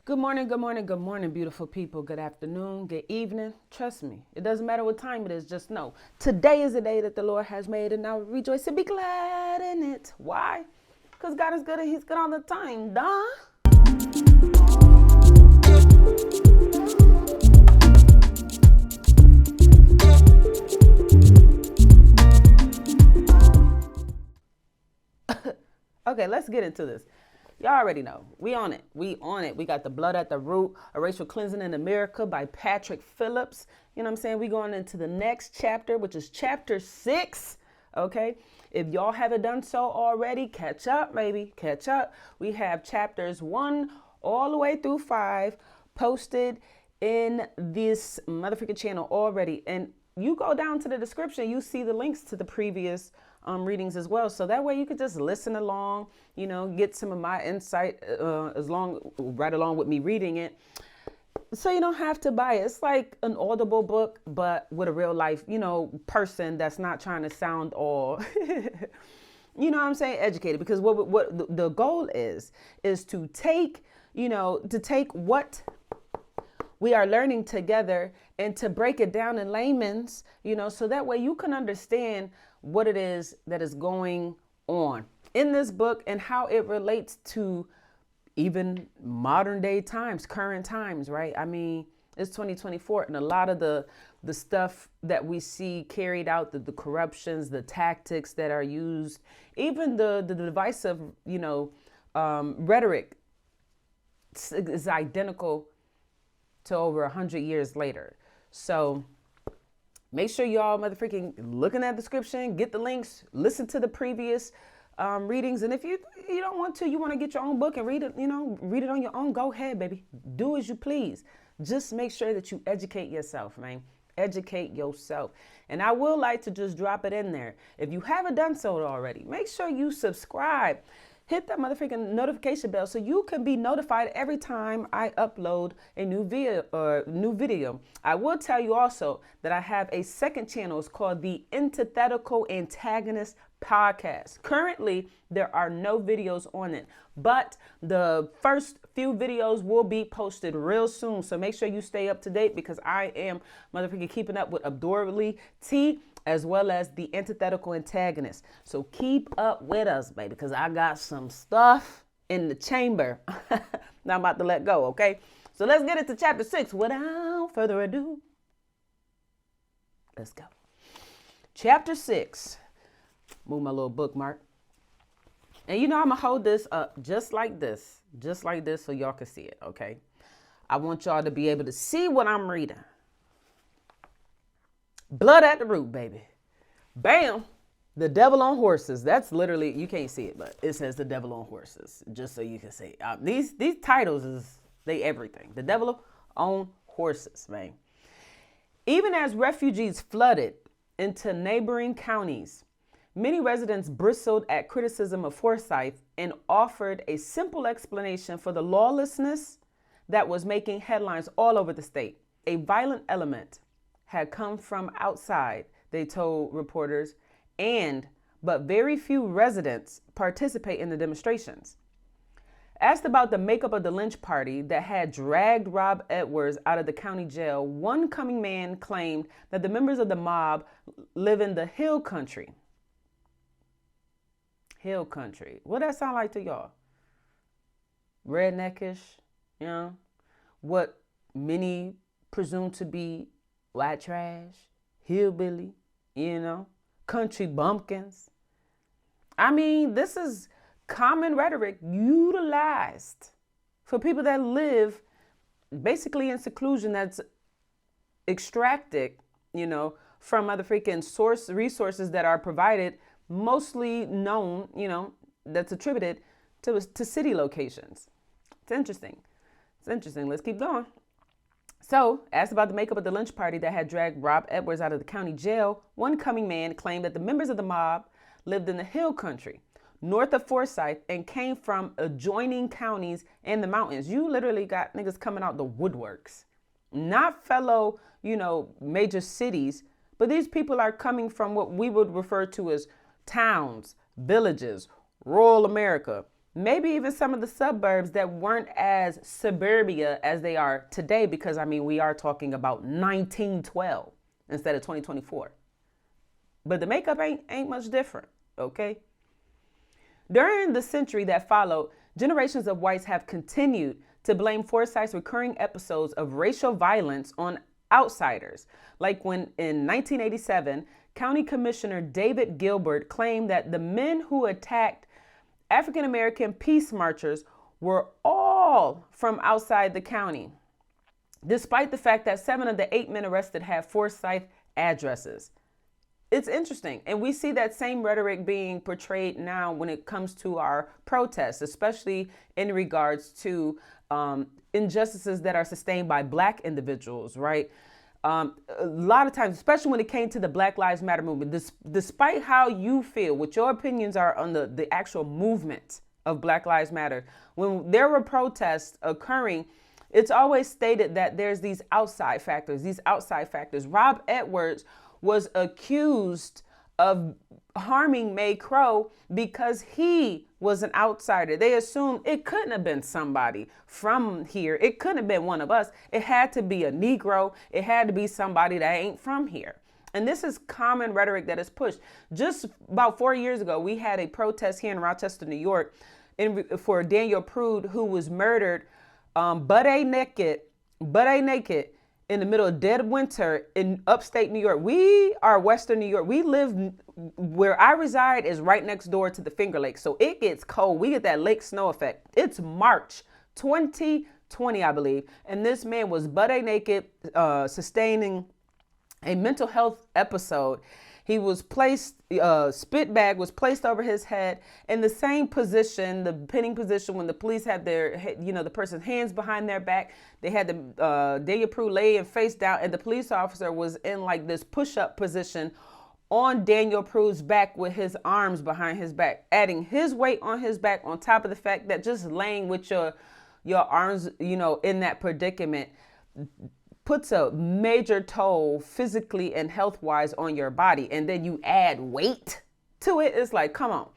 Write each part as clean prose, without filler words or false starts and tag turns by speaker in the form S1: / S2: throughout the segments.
S1: Good morning, good morning, good morning, beautiful people. Good afternoon, good evening. Trust me, it doesn't matter what time it is, just know today is the day that the Lord has made, and now rejoice and be glad in it. Why? Because God is good and He's good all the time, duh. Okay, let's get into this. Y'all already know. We on it. We on it. We got The Blood at the Root, A Racial Cleansing in America by Patrick Phillips. You know what I'm saying? We going into the next chapter, which is chapter 6. Okay. If y'all haven't done so already, catch up, maybe. Catch up. We have chapters 1 all the way through 5 posted in this motherfucking channel already. And you go down to the description, you see the links to the previous readings as well. So that way you could just listen along, you know, get some of my insight right along with me reading it. So you don't have to buy it. It's like an Audible book, but with a real life, you know, person that's not trying to sound all, you know what I'm saying, educated. Because what the goal is to take, you know, to take what we are learning together and to break it down in layman's, you know, so that way you can understand what it is that is going on in this book and how it relates to even modern day times, current times, right? I mean, it's 2024 and a lot of the stuff that we see carried out, the corruptions, the tactics that are used, even the divisive, you know, rhetoric is identical to over 100 years later. So make sure y'all motherfucking looking at the description, get the links, listen to the previous readings. And if you don't want to, you want to get your own book and read it, you know, read it on your own, go ahead, baby. Do as you please. Just make sure that you educate yourself, man. Educate yourself. And I will like to just drop it in there. If you haven't done so already, make sure you subscribe. Hit that motherfucking notification bell so you can be notified every time I upload a new video. I will tell you also that I have a second channel. It's called the Antithetical Antagonist Podcast. Currently, there are no videos on it, but the first few videos will be posted real soon. So make sure you stay up to date because I am motherfucking keeping up with Obdurately as well as the Antithetical Antagonist. So keep up with us, baby, because I got some stuff in the chamber. Now I'm about to let go, okay? So let's get into chapter 6 without further ado. Let's go. Chapter 6. Move my little bookmark. And you know I'm going to hold this up just like this so y'all can see it, okay? I want y'all to be able to see what I'm reading. Blood at the Root, baby. Bam. The Devil on Horses. That's literally, you can't see it, but it says The Devil on Horses, just so you can see. These titles they everything. The Devil on Horses, man. Even as refugees flooded into neighboring counties, many residents bristled at criticism of Forsyth and offered a simple explanation for the lawlessness that was making headlines all over the state. A violent element had come from outside, they told reporters, but very few residents participate in the demonstrations. Asked about the makeup of the Lynch party that had dragged Rob Edwards out of the county jail, one coming man claimed that the members of the mob live in the hill country. Hill country. What that sound like to y'all? Redneckish, you know? What many presume to be white trash, hillbilly, you know, country bumpkins. I mean, this is common rhetoric utilized for people that live basically in seclusion that's extracted, you know, from other freaking source resources that are provided, mostly known, you know, that's attributed to city locations. It's interesting. Let's keep going. So, asked about the makeup of the Lynch party that had dragged Rob Edwards out of the county jail, one coming man claimed that the members of the mob lived in the hill country, north of Forsyth, and came from adjoining counties and the mountains. You literally got niggas coming out the woodworks. Not fellow, you know, major cities, but these people are coming from what we would refer to as towns, villages, rural America, maybe even some of the suburbs that weren't as suburbia as they are today, because I mean, we are talking about 1912 instead of 2024. But the makeup ain't much different, okay? During the century that followed, generations of whites have continued to blame Forsyth's recurring episodes of racial violence on outsiders, like when in 1987, County Commissioner David Gilbert claimed that the men who attacked African American peace marchers were all from outside the county, despite the fact that 7 of the 8 men arrested had Forsyth addresses. It's interesting. And we see that same rhetoric being portrayed now when it comes to our protests, especially in regards to injustices that are sustained by Black individuals, right? A lot of times, especially when it came to the Black Lives Matter movement, despite how you feel, what your opinions are on the actual movement of Black Lives Matter, when there were protests occurring, it's always stated that there's these outside factors, Rob Edwards was accused of harming May Crow because he was an outsider. They assumed it couldn't have been somebody from here. It couldn't have been one of us. It had to be a Negro. It had to be somebody that ain't from here. And this is common rhetoric that is pushed. Just about 4 years ago, we had a protest here in Rochester, New York, for Daniel Prude, who was murdered butt-a naked in the middle of dead winter in upstate New York. We are Western New York. We live where I reside is right next door to the Finger Lakes. So it gets cold. We get that lake snow effect. It's March 2020, I believe. And this man was butt-a naked, sustaining a mental health episode. He was placed, spit bag was placed over his head in the same position, the pinning position, when the police had their, the person's hands behind their back. They had the Daniel Prude lay and face down, and the police officer was in like this push-up position on Daniel Prude's back with his arms behind his back, adding his weight on his back on top of the fact that just laying with your arms, in that predicament puts a major toll physically and health-wise on your body. And then you add weight to it. It's like, come on.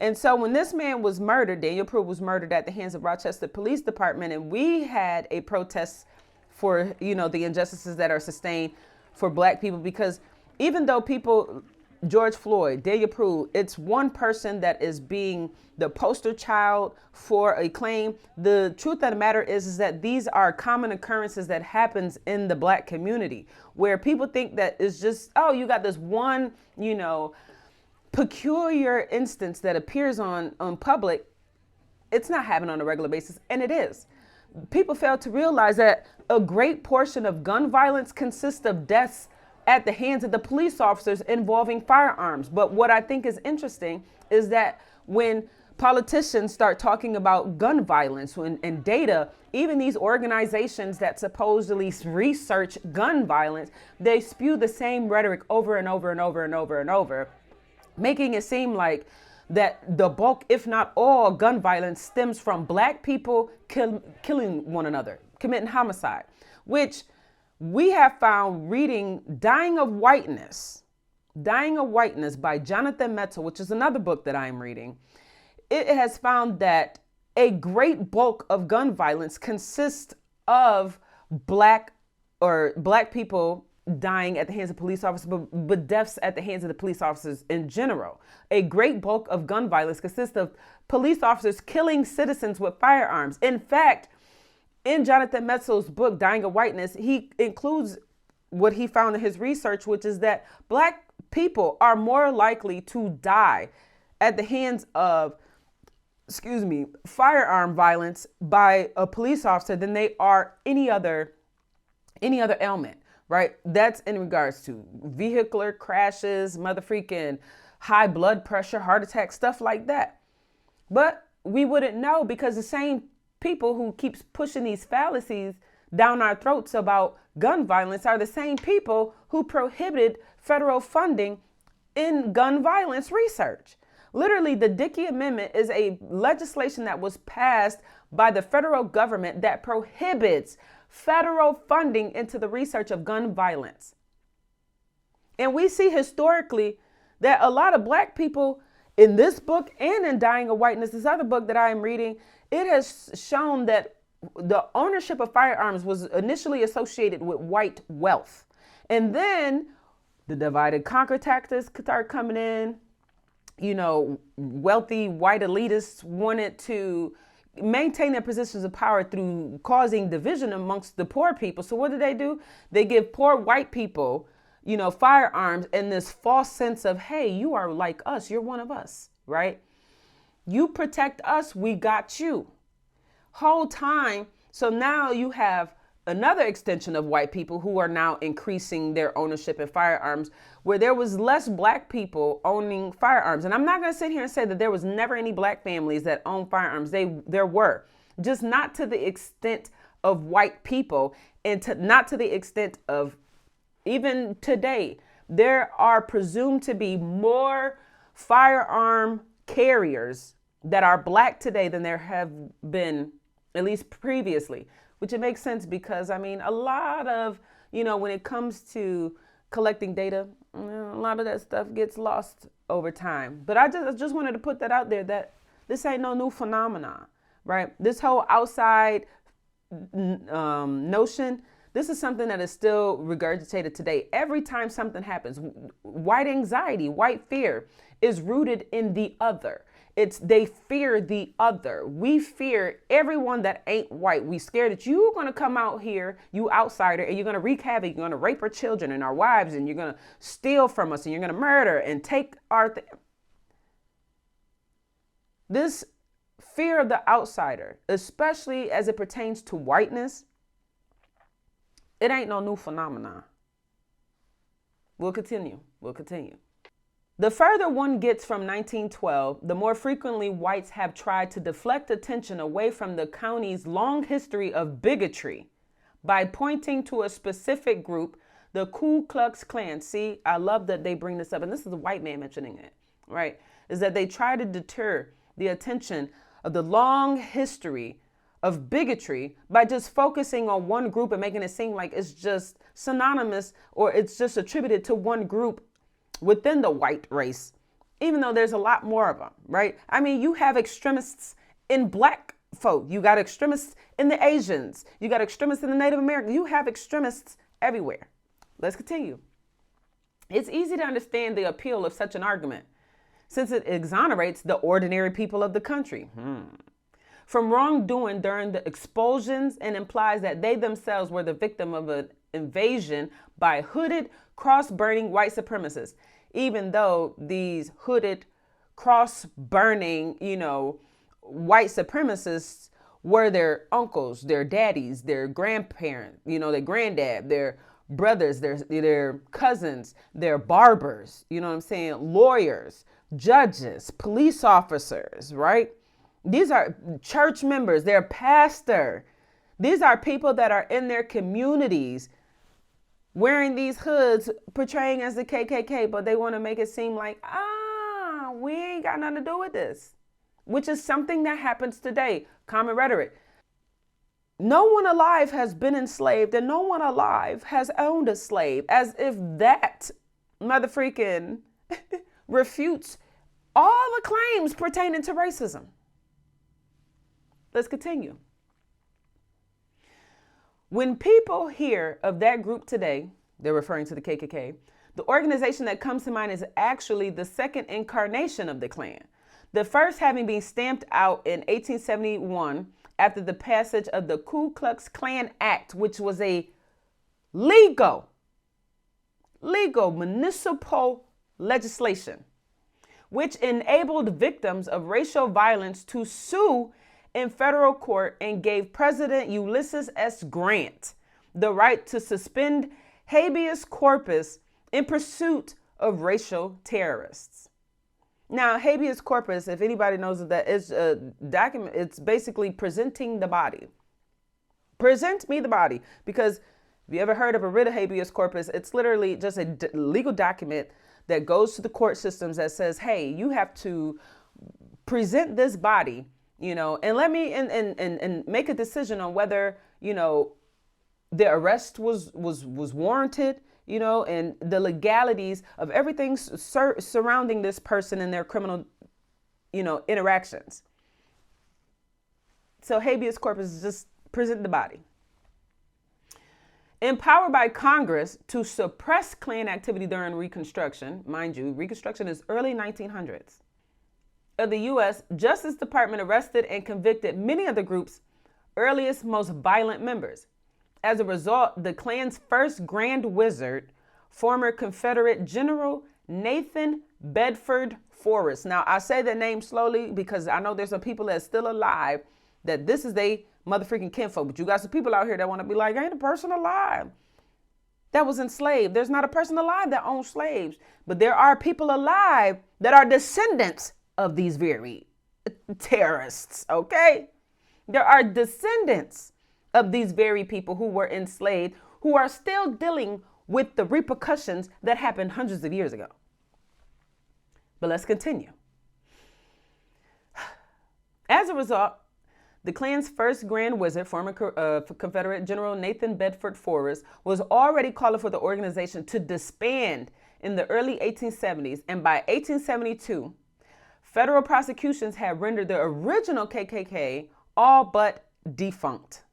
S1: And so when this man was murdered, Daniel Prude was murdered at the hands of Rochester Police Department, and we had a protest for, the injustices that are sustained for Black people, because even though George Floyd, Daniel Prude, it's one person that is being the poster child for a claim. The truth of the matter is that these are common occurrences that happens in the Black community, where people think that it's just, you got this one, peculiar instance that appears on public. It's not happening on a regular basis, and it is. People fail to realize that a great portion of gun violence consists of deaths at the hands of the police officers involving firearms. But what I think is interesting is that when politicians start talking about gun violence and data, even these organizations that supposedly research gun violence, they spew the same rhetoric over and over and over and over and over, making it seem like that the bulk, if not all, gun violence stems from Black people killing one another, committing homicide, which we have found reading Dying of Whiteness by Jonathan Metzl, which is another book that I'm reading. It has found that a great bulk of gun violence consists of Black people dying at the hands of police officers, but deaths at the hands of the police officers in general. A great bulk of gun violence consists of police officers killing citizens with firearms. In fact, in Jonathan Metzl's book, Dying of Whiteness, he includes what he found in his research, which is that Black people are more likely to die at the hands of, firearm violence by a police officer than they are any other ailment, right? That's in regards to vehicular crashes, motherfreaking high blood pressure, heart attack, stuff like that. But we wouldn't know, because the same people who keeps pushing these fallacies down our throats about gun violence are the same people who prohibited federal funding in gun violence research. Literally, the Dickey Amendment is a legislation that was passed by the federal government that prohibits federal funding into the research of gun violence. And we see historically that a lot of Black people in this book and in Dying of Whiteness, this other book that I am reading, it has shown that the ownership of firearms was initially associated with white wealth. And then the divide and conquer tactics start coming in. You know, wealthy white elitists wanted to maintain their positions of power through causing division amongst the poor people. So what do? They give poor white people, you know, firearms and this false sense of, hey, you are like us. You're one of us, right? You protect us. We got you. Whole time. So now you have another extension of white people who are now increasing their ownership in firearms, where there was less black people owning firearms. And I'm not going to sit here and say that there was never any black families that own firearms. There were, just not to the extent of white people, and not to the extent of even today. There are presumed to be more firearm carriers that are black today than there have been, at least previously. Which it makes sense because, I mean, a lot of, you know, when it comes to collecting data, a lot of that stuff gets lost over time. But I just wanted to put that out there, that this ain't no new phenomenon, right? This whole outside notion, this is something that is still regurgitated today. Every time something happens, white anxiety, white fear is rooted in the other. They fear the other. We fear everyone that ain't white. We scared that you're going to come out here, you outsider, and you're going to wreak havoc. You're going to rape our children and our wives, and you're going to steal from us, and you're going to murder and take our This fear of the outsider, especially as it pertains to whiteness, it ain't no new phenomenon. We'll continue. The further one gets from 1912, the more frequently whites have tried to deflect attention away from the county's long history of bigotry by pointing to a specific group, the Ku Klux Klan. See, I love that they bring this up, and this is a white man mentioning it, right? Is that they try to deter the attention of the long history of bigotry by just focusing on one group and making it seem like it's just synonymous or it's just attributed to one group within the white race, even though there's a lot more of them, right? I mean, you have extremists in black folk. You got extremists in the Asians. You got extremists in the Native Americans. You have extremists everywhere. Let's continue. It's easy to understand the appeal of such an argument, since it exonerates the ordinary people of the country from wrongdoing during the expulsions and implies that they themselves were the victim of an invasion by hooded, cross-burning white supremacists, even though these hooded, cross-burning, white supremacists were their uncles, their daddies, their grandparents, their granddad, their brothers, their cousins, their barbers, lawyers, judges, police officers, right? These are church members, their pastor. These are people that are in their communities wearing these hoods, portraying as the KKK, but they want to make it seem like, we ain't got nothing to do with this, which is something that happens today. Common rhetoric. No one alive has been enslaved and no one alive has owned a slave, as if that mother freaking refutes all the claims pertaining to racism. Let's continue. When people hear of that group today, they're referring to the KKK, the organization that comes to mind is actually the second incarnation of the Klan. The first having been stamped out in 1871 after the passage of the Ku Klux Klan Act, which was a legal municipal legislation, which enabled victims of racial violence to sue in federal court and gave President Ulysses S. Grant the right to suspend habeas corpus in pursuit of racial terrorists. Now, habeas corpus, if anybody knows that, is a document. It's basically presenting the body. Present me the body. Because if you ever heard of a writ of habeas corpus, it's literally just a legal document that goes to the court systems that says, hey, you have to present this body, and let me and make a decision on whether, the arrest was warranted, and the legalities of everything surrounding this person and their criminal interactions. So habeas corpus is just present the body. Empowered by Congress to suppress Klan activity during Reconstruction, mind you, Reconstruction is early 1900s, of the U.S., Justice Department arrested and convicted many of the group's earliest, most violent members. As a result, the Klan's first Grand Wizard, former Confederate General Nathan Bedford Forrest. Now, I say that name slowly because I know there's some people that's still alive that this is they motherfucking kinfolk. But you got some people out here that want to be like, ain't a person alive that was enslaved. There's not a person alive that owns slaves. But there are people alive that are descendants of these very terrorists, okay? There are descendants of these very people who were enslaved, who are still dealing with the repercussions that happened hundreds of years ago. But let's continue. As a result, the Klan's first Grand Wizard, former Confederate General Nathan Bedford Forrest, was already calling for the organization to disband in the early 1870s, and by 1872, federal prosecutions had rendered the original KKK all but defunct.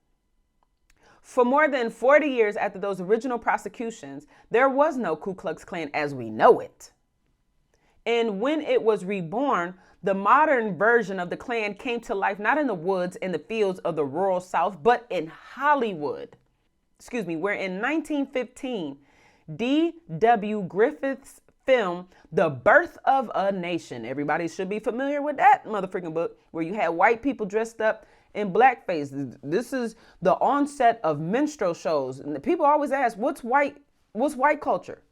S1: For more than 40 years after those original prosecutions, there was no Ku Klux Klan as we know it. And when it was reborn, the modern version of the Klan came to life not in the woods and the fields of the rural South, but in Hollywood. Where in 1915, D.W. Griffith's film, The Birth of a Nation. Everybody should be familiar with that motherfucking book, where you had white people dressed up in blackface. This is the onset of minstrel shows. And the people always ask, what's white culture?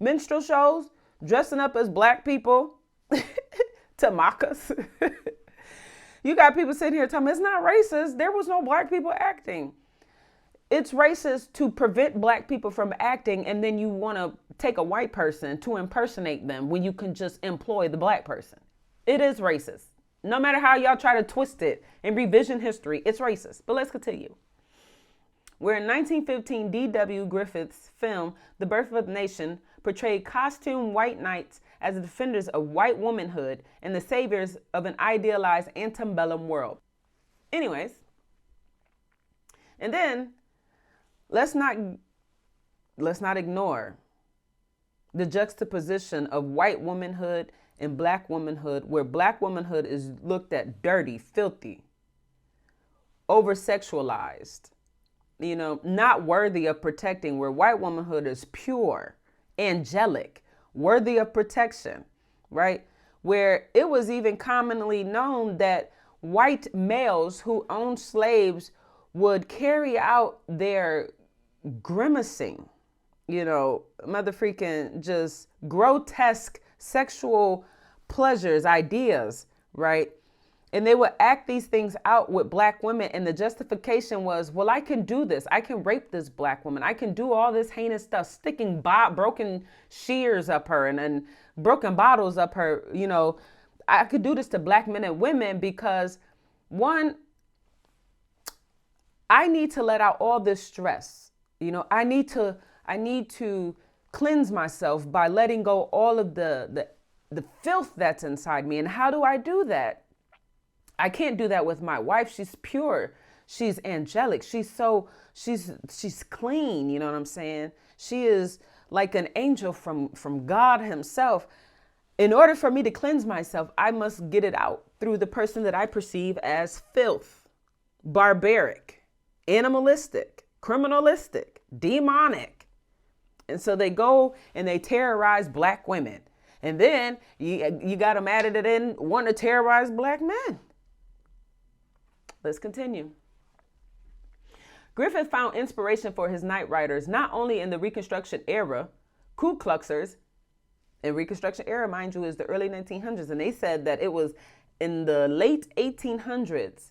S1: Minstrel shows, dressing up as black people to mock us. You got people sitting here telling me it's not racist. There was no black people acting. It's racist to prevent black people from acting, and then you want to take a white person to impersonate them when you can just employ the black person. It is racist. No matter how y'all try to twist it and revision history, it's racist. But let's continue. Where in 1915, D.W. Griffith's film, The Birth of a Nation, portrayed costume white knights as the defenders of white womanhood and the saviors of an idealized antebellum world. Anyways, and then let's not ignore the juxtaposition of white womanhood and black womanhood, where black womanhood is looked at dirty, filthy, over-sexualized, not worthy of protecting, where white womanhood is pure, angelic, worthy of protection, right? Where it was even commonly known that white males who owned slaves would carry out their grimacing, motherfreaking just grotesque sexual pleasures, ideas, right? And they would act these things out with black women. And the justification was, well, I can do this. I can rape this black woman. I can do all this heinous stuff, sticking broken shears up her and broken bottles up her. I could do this to black men and women because, one, I need to let out all this stress. I need to cleanse myself by letting go all of the filth that's inside me. And how do I do that? I can't do that with my wife. She's pure. She's angelic. She's clean. You know what I'm saying? She is like an angel from God himself. In order for me to cleanse myself, I must get it out through the person that I perceive as filth, barbaric, animalistic, criminalistic, demonic. And so they go and they terrorize black women. And then you got them added it in, want to terrorize black men. Let's continue. Griffith found inspiration for his night riders not only in the Reconstruction era, Ku Kluxers, in Reconstruction era, mind you, is the early 1900s, and they said that it was in the late 1800s,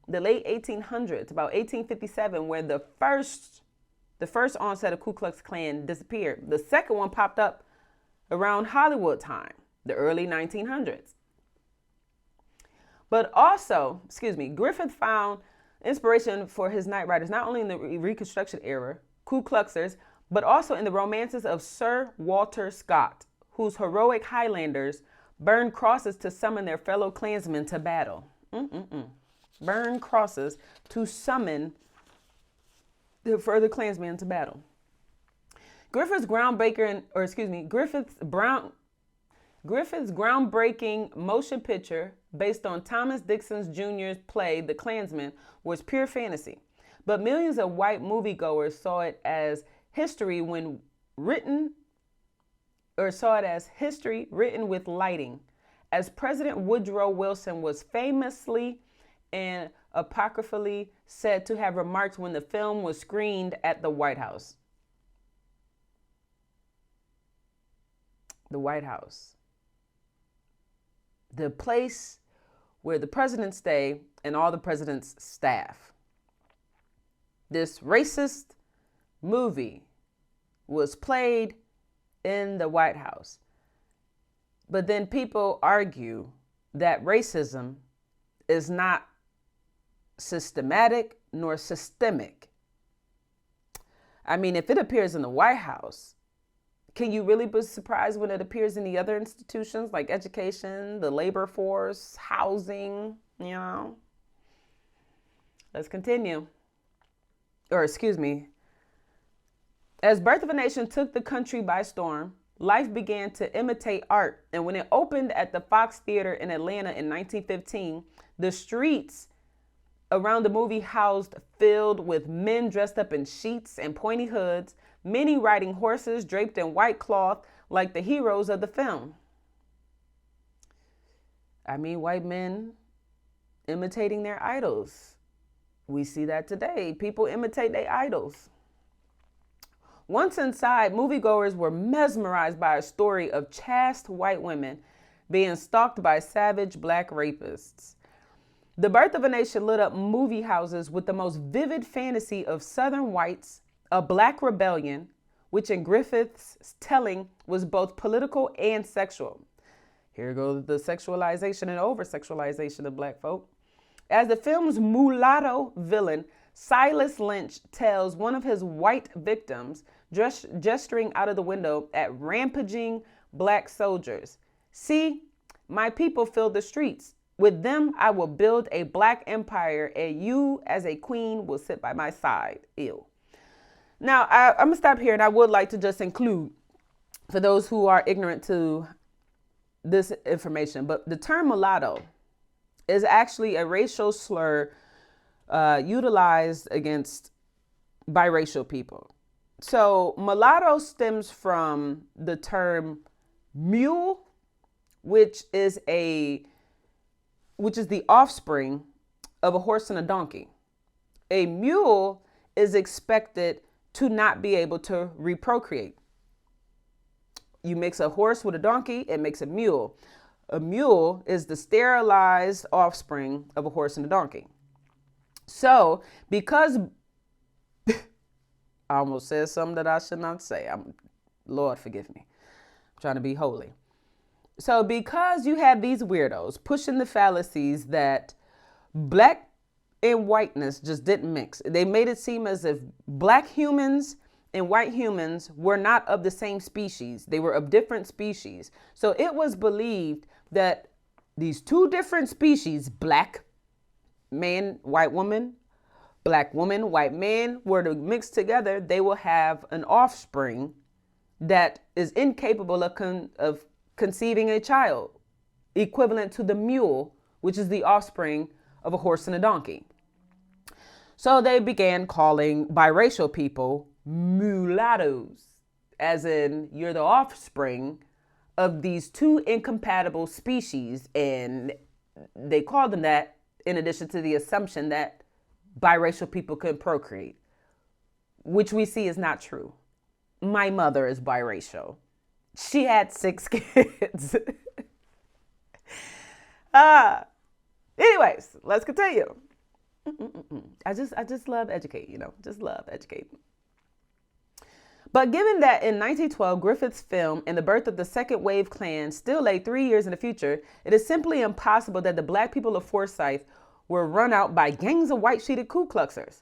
S1: about 1857, where the first onset of Ku Klux Klan disappeared. The second one popped up around Hollywood time, the early 1900s. But also, Griffith found inspiration for his night riders, not only in the Reconstruction era, Ku Kluxers, but also in the romances of Sir Walter Scott, whose heroic Highlanders burned crosses to summon their fellow Klansmen to battle. Burn crosses to summon the further Klansmen to battle. Griffith's groundbreaking motion picture based on Thomas Dixon Jr.'s play The Klansman was pure fantasy, but millions of white moviegoers saw it as history written with lighting, as President Woodrow Wilson was famously and apocryphally said to have remarked when the film was screened at the White House. The White House. The place where the presidents stay and all the president's staff. This racist movie was played in the White House. But then people argue that racism is not systematic nor systemic. I mean, if it appears in the White House, can you really be surprised when it appears in the other institutions like education, the labor force, housing, you know? Let's continue. As Birth of a Nation took the country by storm, life began to imitate art. And when it opened at the Fox Theater in Atlanta in 1915, the streets around the movie housed filled with men dressed up in sheets and pointy hoods, many riding horses draped in white cloth like the heroes of the film. I mean, white men imitating their idols. We see that today. People imitate their idols. Once inside, moviegoers were mesmerized by a story of chaste white women being stalked by savage black rapists. The Birth of a Nation lit up movie houses with the most vivid fantasy of Southern whites, a black rebellion, which in Griffith's telling was both political and sexual. Here goes the sexualization and over-sexualization of black folk. As the film's mulatto villain, Silas Lynch, tells one of his white victims, gesturing out of the window at rampaging black soldiers, "See, my people fill the streets. With them, I will build a black empire, and you, as a queen, will sit by my side." Ew. Now, I'm going to stop here, and I would like to just include, for those who are ignorant to this information, but the term mulatto is actually a racial slur utilized against biracial people. So mulatto stems from the term mule, which is the offspring of a horse and a donkey. A mule is expected to not be able to reprocreate. You mix a horse with a donkey, it makes a mule. A mule is the sterilized offspring of a horse and a donkey. So, because I almost said something that I should not say. Lord, forgive me. I'm trying to be holy. So, because you have these weirdos pushing the fallacies that black and whiteness just didn't mix. They made it seem as if black humans and white humans were not of the same species. They were of different species. So it was believed that these two different species, black man, white woman, black woman, white man, were to mix together, they will have an offspring that is incapable of conceiving a child, equivalent to the mule, which is the offspring of a horse and a donkey. So they began calling biracial people mulattoes, as in you're the offspring of these two incompatible species. And they called them that in addition to the assumption that biracial people could procreate, which we see is not true. My mother is biracial. She had 6 kids. Anyways, let's continue. I just love educate, just love educate. But given that in 1912, Griffith's film and the birth of the second wave Klan still lay 3 years in the future, it is simply impossible that the black people of Forsyth were run out by gangs of white-sheeted Ku Kluxers.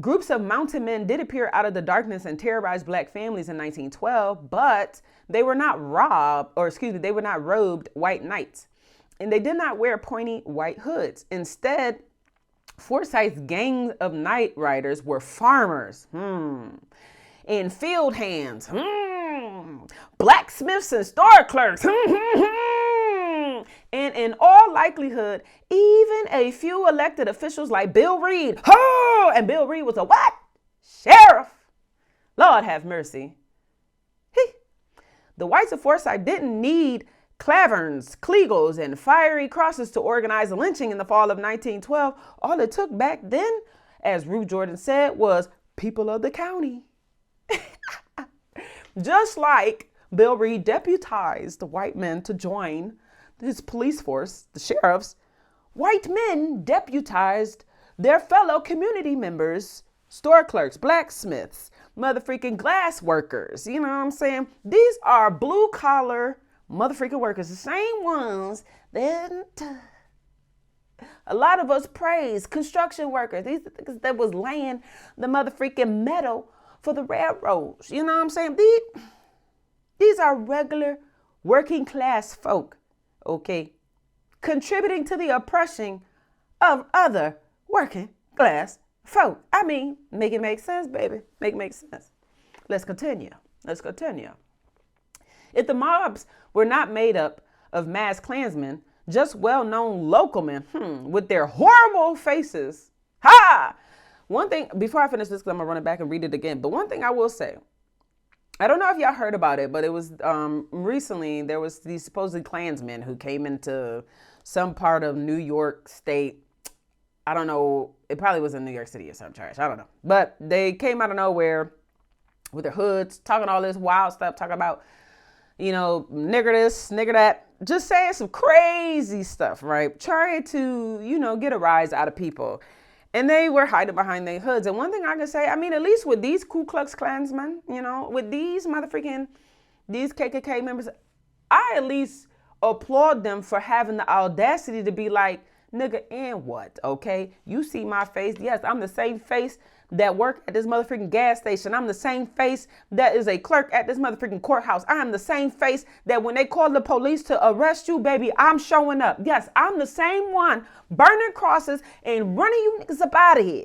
S1: Groups of mounted men did appear out of the darkness and terrorized black families in 1912, but they were not they were not robed white knights. And they did not wear pointy white hoods. Instead, Forsyth's gang of night riders were farmers, and field hands, blacksmiths and store clerks, and in all likelihood, even a few elected officials like Bill Reed. And Bill Reed was a what? Sheriff. Lord have mercy. The whites of Forsyth didn't need claverns, clegels, and fiery crosses to organize a lynching in the fall of 1912. All it took back then, as Ruth Jordan said, was people of the county. Just like Bill Reed deputized the white men to join his police force, the sheriffs, white men deputized their fellow community members, store clerks, blacksmiths, motherfreaking glass workers. You know what I'm saying? These are blue collar motherfreaking workers, the same ones that a lot of us praise, construction workers. These are the that was laying the motherfreaking metal for the railroads. You know what I'm saying? These are regular working class folk, okay, contributing to the oppression of other working class folk. I mean, make it make sense, baby. Make it make sense. Let's continue. If the mobs were not made up of masked Klansmen, just well-known local men, with their horrible faces. One thing, before I finish this, because I'm going to run it back and read it again, but one thing I will say, I don't know if y'all heard about it, but it was recently, there was these supposedly Klansmen who came into some part of New York State. I don't know. It probably was in New York City or some trash. I don't know. But they came out of nowhere with their hoods, talking all this wild stuff, talking about, nigger this, nigger that, just saying some crazy stuff, right? Trying to, get a rise out of people. And they were hiding behind their hoods. And one thing I can say, I mean, at least with these Ku Klux Klansmen, with these these KKK members, I at least applaud them for having the audacity to be like, nigga, and what, okay? You see my face. Yes, I'm the same face that work at this motherfucking gas station. I'm the same face that is a clerk at this motherfucking courthouse. I am the same face that when they call the police to arrest you, baby, I'm showing up. Yes, I'm the same one burning crosses and running you niggas up out of here.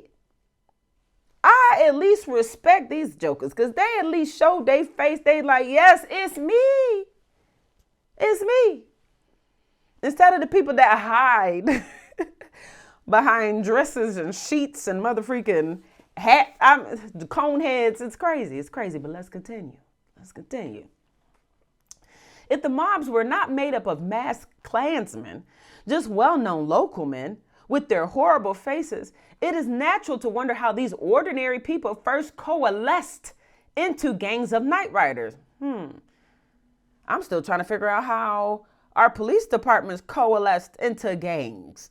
S1: I at least respect these jokers because they at least show their face. They like, yes, it's me. It's me. Instead of the people that hide behind dresses and sheets and motherfreaking cone heads. It's crazy, but let's continue. If the mobs were not made up of masked Klansmen, just well-known local men with their horrible faces, it is natural to wonder how these ordinary people first coalesced into gangs of night riders. I'm still trying to figure out how our police departments coalesced into gangs.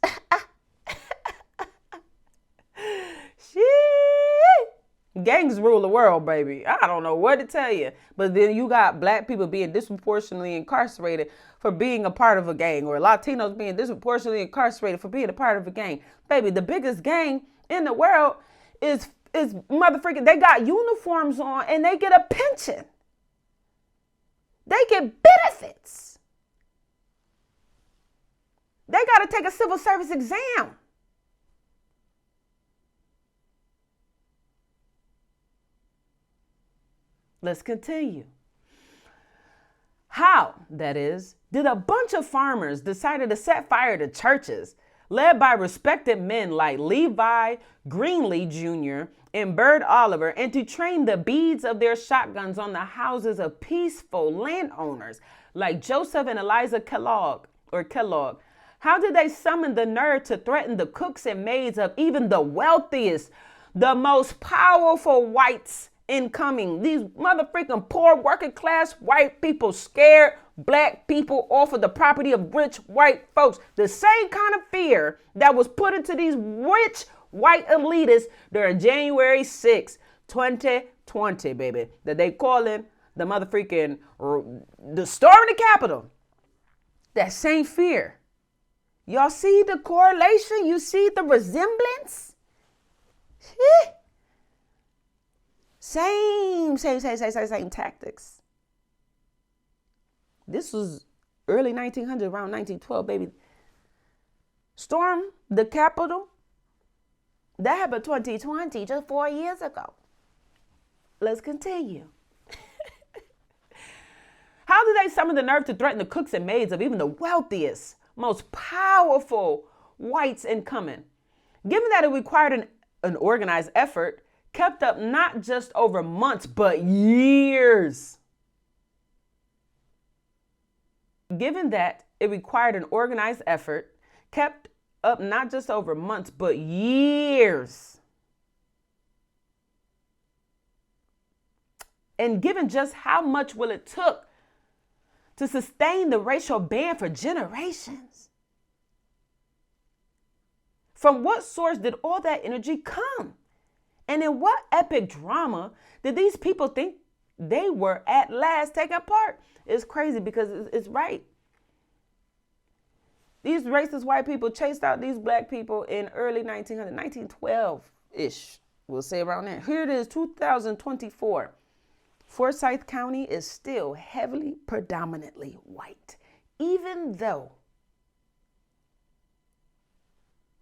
S1: Gangs rule the world, baby. I don't know what to tell you. But then you got black people being disproportionately incarcerated for being a part of a gang, or Latinos being disproportionately incarcerated for being a part of a gang. Baby, the biggest gang in the world is motherfucking, they got uniforms on and they get a pension. They get benefits. They got to take a civil service exam. Let's continue. How, that is, did a bunch of farmers decide to set fire to churches led by respected men like Levi Greenlee Jr. and Bird Oliver, and to train the beads of their shotguns on the houses of peaceful landowners like Joseph and Eliza Kellogg? How did they summon the nerve to threaten the cooks and maids of even the wealthiest, the most powerful whites incoming? These motherfucking poor working class white people scared black people off of the property of rich white folks. The same kind of fear that was put into these rich white elitists during January 6, 2020, baby, that they calling the motherfucking, the storm of the Capitol. That same fear. Y'all see the correlation? You see the resemblance? Same tactics. This was early 1900, around 1912, baby. Storm the Capitol. That happened 2020, just 4 years ago. Let's continue. How did they summon the nerve to threaten the cooks and maids of even the wealthiest, most powerful whites incoming? Given that it required an organized effort, kept up not just over months, but years. Given that it required an organized effort, kept up not just over months, but years. And given just how much will it took to sustain the racial ban for generations? From what source did all that energy come? And in what epic drama did these people think they were at last taking part? It's crazy because it's right. These racist white people chased out these black people in early 1900, 1912-ish. We'll say around there. Here it is, 2024. Forsyth County is still heavily, predominantly white, even though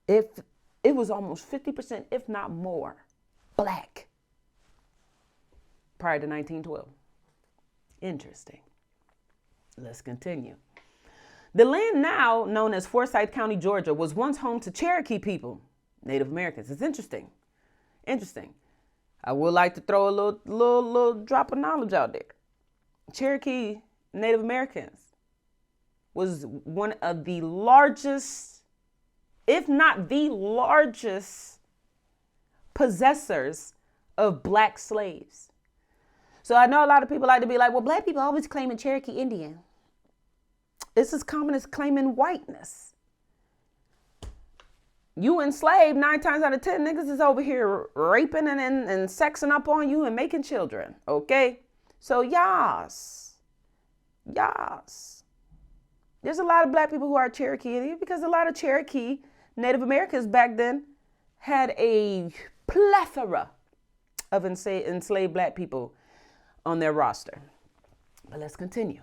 S1: if it was almost 50%, if not more, black prior to 1912. Interesting. Let's continue. The land now known as Forsyth County, Georgia, was once home to Cherokee people, Native Americans. It's interesting. Interesting. I would like to throw a little drop of knowledge out there. Cherokee Native Americans was one of the largest, if not the largest, possessors of black slaves. So I know a lot of people like to be like, well, black people always claiming Cherokee Indian. It's as common as claiming whiteness. You enslaved 9 times out of 10 niggas is over here raping and sexing up on you and making children. Okay? So yas. There's a lot of black people who are Cherokee because a lot of Cherokee Native Americans back then had a plethora of enslaved black people on their roster. But let's continue.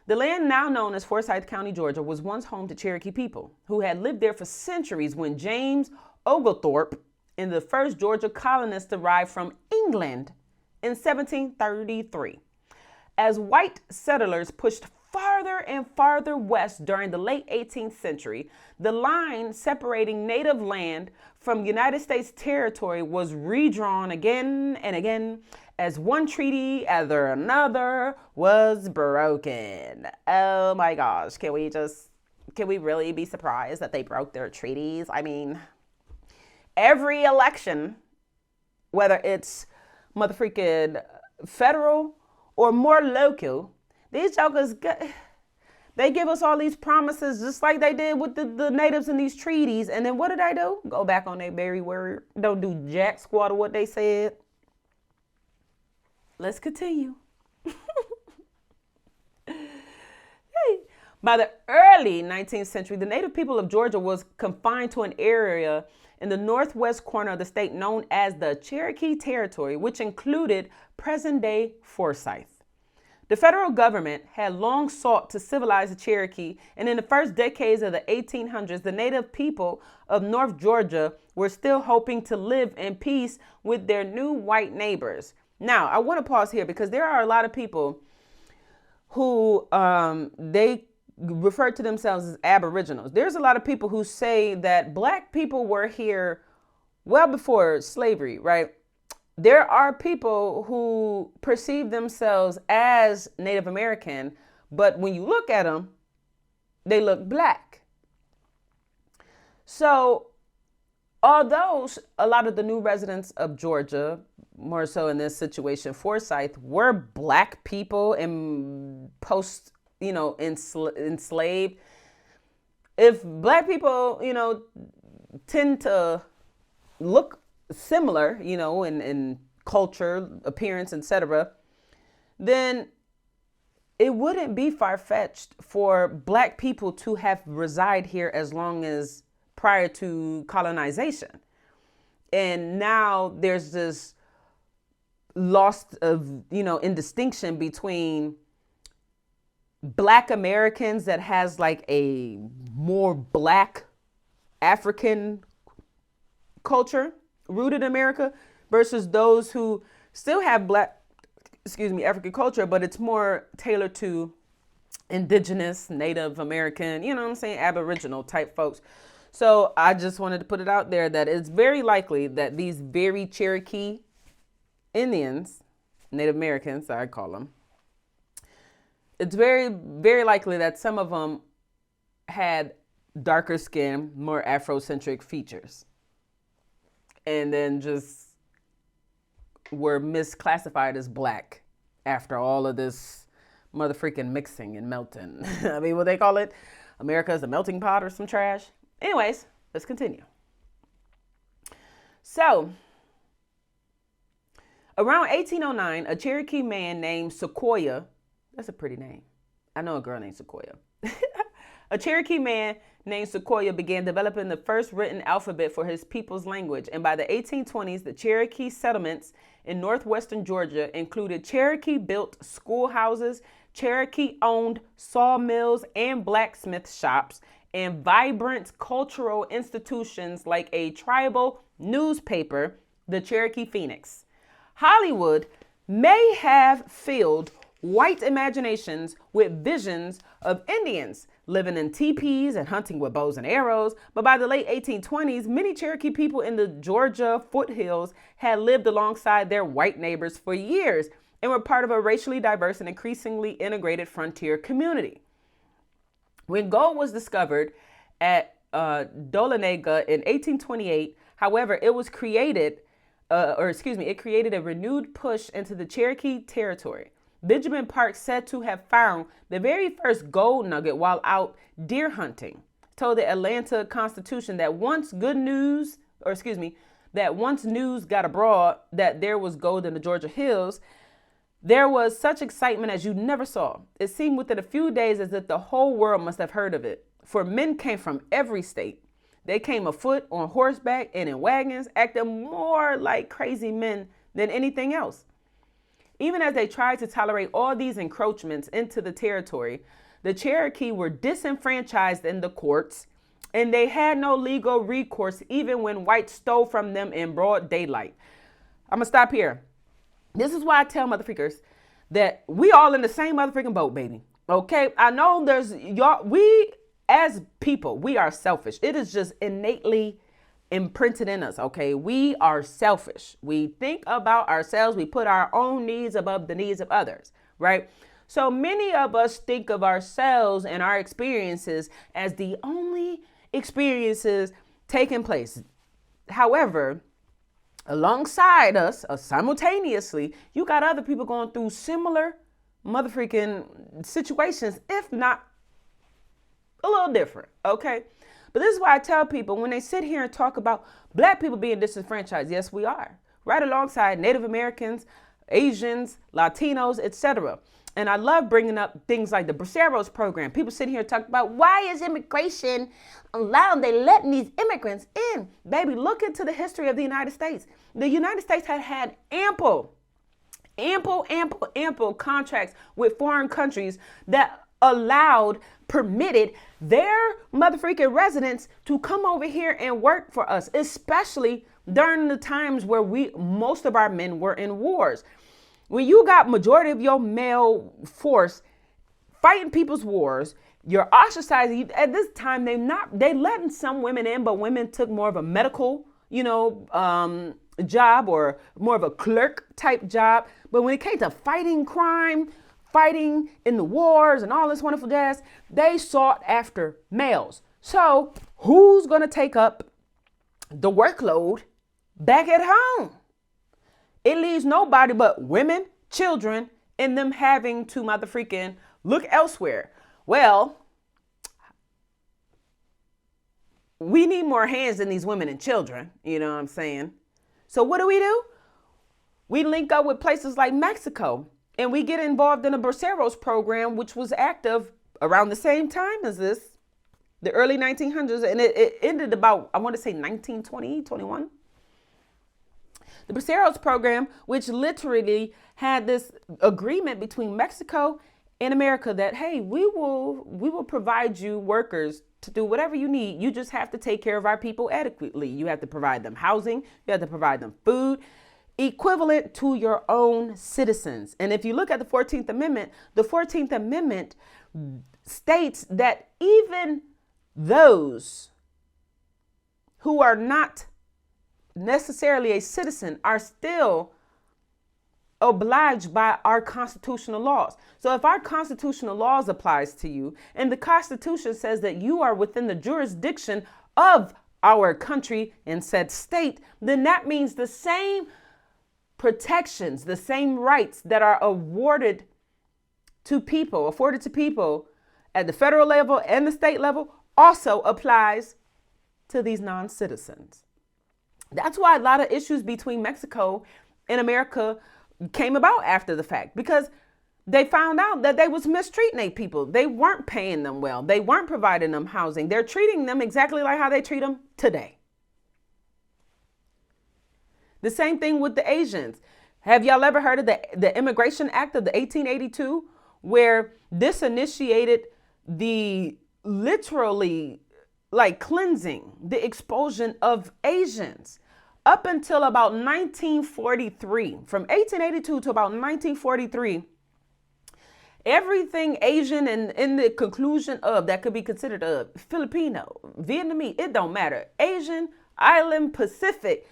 S1: The land now known as Forsyth County, Georgia, was once home to Cherokee people who had lived there for centuries when James Oglethorpe and the first Georgia colonists arrived from England in 1733. As white settlers pushed farther and farther west during the late 18th century, the line separating native land from United States territory was redrawn again and again as one treaty after another was broken. Oh my gosh, can we really be surprised that they broke their treaties? I mean, every election, whether it's motherfreaking federal or more local, these jokers, they give us all these promises just like they did with the natives in these treaties. And then what did I do? Go back on their very word. Don't do jack squat of what they said. Let's continue. By the early 19th century, the native people of Georgia was confined to an area in the northwest corner of the state known as the Cherokee Territory, which included present-day Forsyth. The federal government had long sought to civilize the Cherokee, and in the first decades of the 1800s, the native people of North Georgia were still hoping to live in peace with their new white neighbors. Now, I want to pause here because there are a lot of people who they refer to themselves as aboriginals. There's a lot of people who say that black people were here well before slavery, right? There are people who perceive themselves as Native American, but when you look at them, they look black. So although a lot of the new residents of Georgia, more so in this situation, Forsyth, were black people and enslaved. If black people, tend to look similar, in culture, appearance, etc., then it wouldn't be far-fetched for black people to have reside here as long as prior to colonization. And now there's this lost of, in distinction between Black Americans that has like a more Black African culture rooted in America versus those who still have African culture, but it's more tailored to indigenous, Native American, Aboriginal type folks. So I just wanted to put it out there that it's very likely that these very Cherokee Indians, Native Americans, I call them, it's very, very likely that some of them had darker skin, more Afrocentric features, and then just were misclassified as Black after all of this motherfreaking mixing and melting. I mean, what they call it? America's a melting pot or some trash. Anyways, let's continue. So, around 1809, a Cherokee man named Sequoya, that's a pretty name. I know a girl named Sequoya. A Cherokee man named Sequoya began developing the first written alphabet for his people's language. And by the 1820s, the Cherokee settlements in northwestern Georgia included Cherokee-built schoolhouses, Cherokee-owned sawmills and blacksmith shops, and vibrant cultural institutions like a tribal newspaper, the Cherokee Phoenix. Hollywood may have filled white imaginations with visions of Indians living in teepees and hunting with bows and arrows, but by the late 1820s, many Cherokee people in the Georgia foothills had lived alongside their white neighbors for years and were part of a racially diverse and increasingly integrated frontier community. When gold was discovered at Dahlonega in 1828, however, it created a renewed push into the Cherokee territory. Benjamin Park, said to have found the very first gold nugget while out deer hunting, told the Atlanta Constitution that once news got abroad that there was gold in the Georgia hills, there was such excitement as you never saw. It seemed within a few days as if the whole world must have heard of it, for men came from every state. They came afoot, on horseback, and in wagons, acting more like crazy men than anything else. Even as they tried to tolerate all these encroachments into the territory, the Cherokee were disenfranchised in the courts, and they had no legal recourse even when whites stole from them in broad daylight. I'm gonna stop here. This is why I tell motherfuckers that we all in the same motherfucking boat, baby. Okay? I know we as people, we are selfish. It is just innately imprinted in us, okay? We are selfish. We think about ourselves. We put our own needs above the needs of others, right? So many of us think of ourselves and our experiences as the only experiences taking place. However, alongside us, simultaneously, you got other people going through similar motherfucking situations, if not a little different, okay? But this is why I tell people when they sit here and talk about Black people being disenfranchised, yes, we are, right alongside Native Americans, Asians, Latinos, etc. And I love bringing up things like the Braceros Program. People sit here and talk about why is immigration allowed? They letting these immigrants in. Baby, look into the history of the United States. The United States had ample contracts with foreign countries that permitted their motherfucking residents to come over here and work for us, especially during the times where most of our men were in wars. When you got majority of your male force fighting people's wars, you're ostracizing. At this time, they letting some women in, but women took more of a medical, job or more of a clerk type job. But when it came to fighting crime, fighting in the wars and all this wonderful jazz, they sought after males. So who's going to take up the workload back at home? It leaves nobody but women, children, and them having to motherfreaking look elsewhere. Well, we need more hands than these women and children. You know what I'm saying? So what do? We link up with places like Mexico, and we get involved in a Braceros program, which was active around the same time as this, the early 1900s, and it ended about, I want to say 1920, 21. The Braceros Program, which literally had this agreement between Mexico and America that, hey, we will provide you workers to do whatever you need. You just have to take care of our people adequately. You have to provide them housing. You have to provide them food equivalent to your own citizens. And if you look at the 14th Amendment states that even those who are not necessarily a citizen are still obliged by our constitutional laws. So if our constitutional laws applies to you and the Constitution says that you are within the jurisdiction of our country and said state, then that means the same protections, the same rights that are afforded to people at the federal level and the state level also applies to these non-citizens. That's why a lot of issues between Mexico and America came about after the fact, because they found out that they was mistreating their people. They weren't paying them well. They weren't providing them housing. They're treating them exactly like how they treat them today. The same thing with the Asians. Have y'all ever heard of the Immigration Act of the 1882, where this initiated the literally like cleansing, the expulsion of Asians up until about 1943. From 1882 to about 1943, everything Asian and in the conclusion of that could be considered a Filipino, Vietnamese, it don't matter. Asian, Island, Pacific,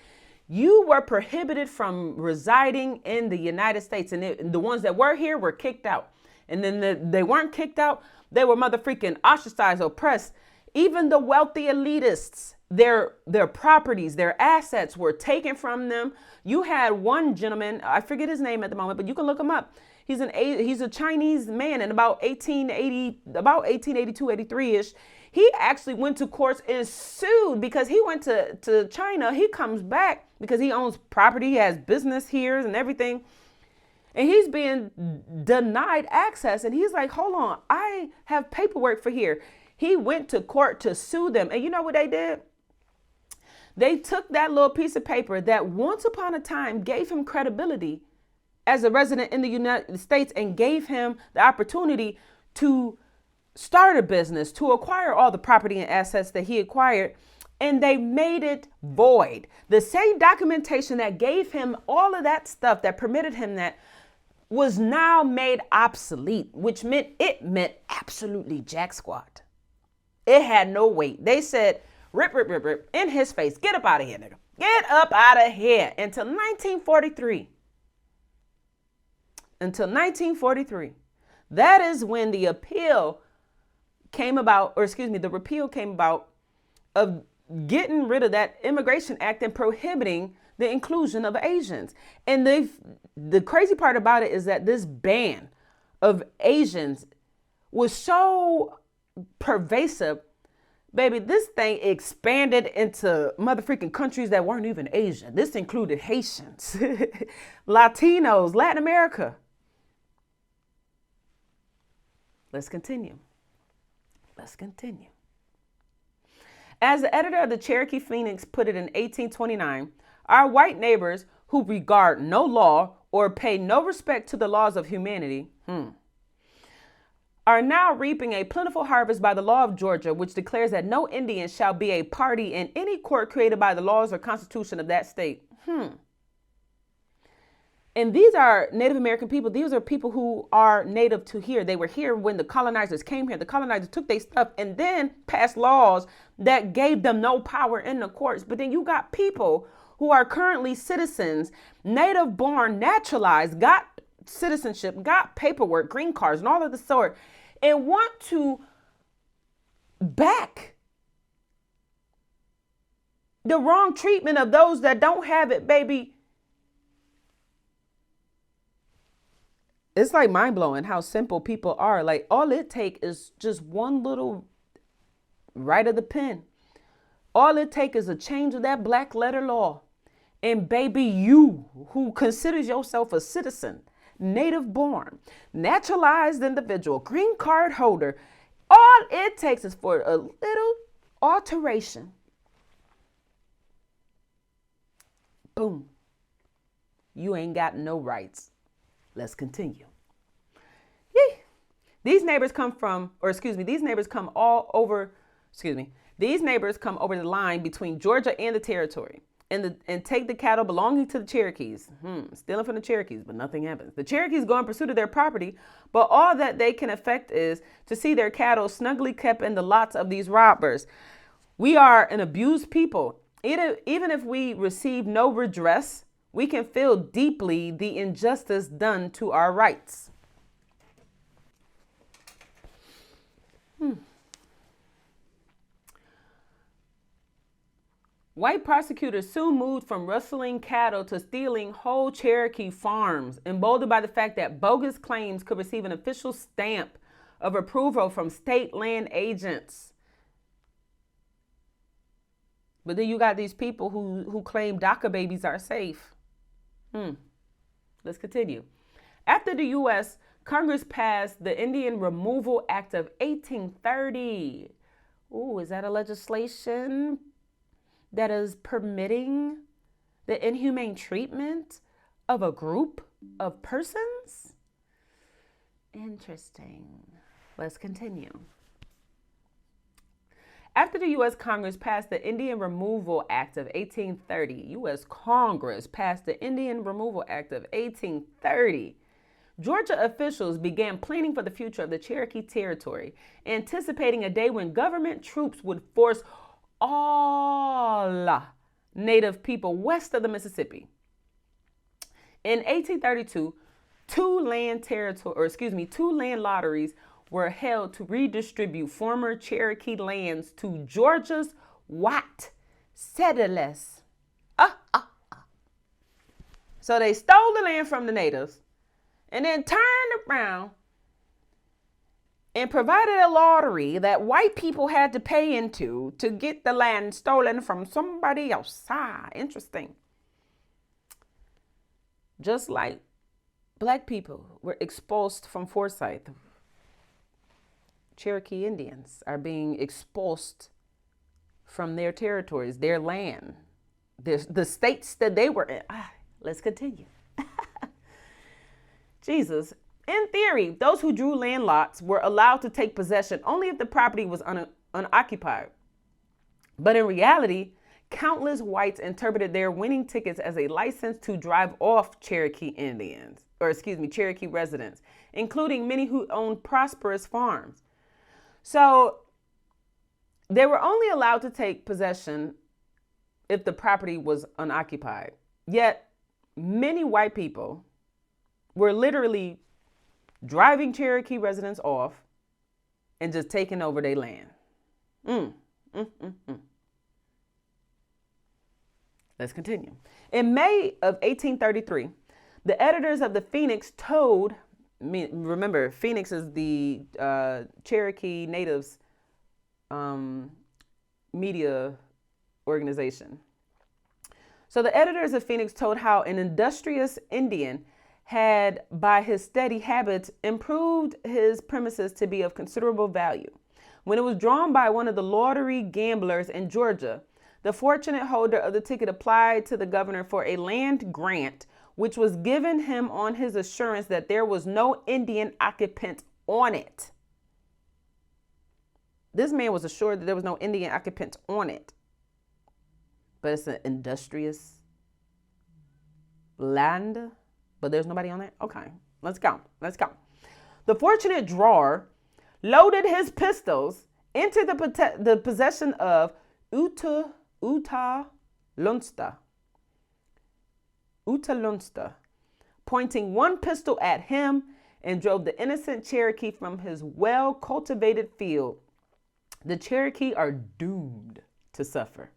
S1: you were prohibited from residing in the United States. And the ones that were here were kicked out. And then they weren't kicked out. They were motherfreaking ostracized, oppressed. Even the wealthy elitists, their properties, their assets were taken from them. You had one gentleman, I forget his name at the moment, but you can look him up. He's a Chinese man, in about 1882, 83-ish. He actually went to courts and sued because he went to China. He comes back because he owns property. He has business here and everything. And he's being denied access. And he's like, hold on, I have paperwork for here. He went to court to sue them. And you know what they did? They took that little piece of paper that once upon a time gave him credibility as a resident in the United States and gave him the opportunity to start a business, to acquire all the property and assets that he acquired, and they made it void. The same documentation that gave him all of that stuff, that permitted him that, was now made obsolete, which meant absolutely jack squat. It had no weight. They said, rip, rip, rip, rip, in his face. Get up out of here, nigga. Get up out of here. Until 1943. That is when the appeal came about, the repeal came about of getting rid of that Immigration Act and prohibiting the inclusion of Asians. And the crazy part about it is that this ban of Asians was so pervasive, baby, this thing expanded into motherfreaking countries that weren't even Asian. This included Haitians, Latinos, Latin America. Let's continue. As the editor of the Cherokee Phoenix put it in 1829, our white neighbors who regard no law or pay no respect to the laws of humanity, are now reaping a plentiful harvest by the law of Georgia, which declares that no Indian shall be a party in any court created by the laws or constitution of that state. And these are Native American people. These are people who are native to here. They were here when the colonizers came here. The colonizers took their stuff and then passed laws that gave them no power in the courts. But then you got people who are currently citizens, native born, naturalized, got citizenship, got paperwork, green cards, and all of the sort, and want to back the wrong treatment of those that don't have it, baby. It's like mind blowing how simple people are. Like all it takes is just one little right of the pen. All it takes is a change of that black letter law. And baby, you who considers yourself a citizen, native born, naturalized individual, green card holder, all it takes is for a little alteration. Boom. you ain't got no rights. Let's continue. Yee. These neighbors come over the line between Georgia and the territory and take the cattle belonging to the Cherokees. Stealing from the Cherokees, but nothing happens. The Cherokees go in pursuit of their property, but all that they can effect is to see their cattle snugly kept in the lots of these robbers. We are an abused people. Even if we receive no redress, we can feel deeply the injustice done to our rights. White prosecutors soon moved from rustling cattle to stealing whole Cherokee farms, emboldened by the fact that bogus claims could receive an official stamp of approval from state land agents. But then you got these people who claim DACA babies are safe. Let's continue. After the U.S. Congress passed the Indian Removal Act of 1830. Ooh, is that a legislation that is permitting the inhumane treatment of a group of persons? Interesting. Let's continue. After the U.S. Congress passed the Indian Removal Act of 1830, U.S. Congress passed the Indian Removal Act of 1830, Georgia officials began planning for the future of the Cherokee territory, anticipating a day when government troops would force all Native people west of the Mississippi. In 1832, two land lotteries were held to redistribute former Cherokee lands to Georgia's white settlers. So they stole the land from the natives and then turned around and provided a lottery that white people had to pay into to get the land stolen from somebody else. Interesting. Just like black people were expulsed from Forsyth, Cherokee Indians are being expulsed from their territories, their land, the states that they were in. Let's continue. Jesus. In theory, those who drew land lots were allowed to take possession only if the property was unoccupied. But in reality, countless whites interpreted their winning tickets as a license to drive off Cherokee residents, including many who owned prosperous farms. So they were only allowed to take possession if the property was unoccupied. Yet many white people were literally driving Cherokee residents off and just taking over their land. Let's continue. In May of 1833, the editors of the Phoenix told, remember, Phoenix is the Cherokee Natives media organization. So the editors of Phoenix told how an industrious Indian had, by his steady habits, improved his premises to be of considerable value. When it was drawn by one of the lottery gamblers in Georgia, the fortunate holder of the ticket applied to the governor for a land grant, which was given him on his assurance that there was no Indian occupant on it. This man was assured that there was no Indian occupant on it. But it's an industrious land. But there's nobody on it? Okay, let's go. The fortunate drawer loaded his pistols into the possession of Uta Lunsta, pointing one pistol at him, and drove the innocent Cherokee from his well-cultivated field. The Cherokee are doomed to suffer.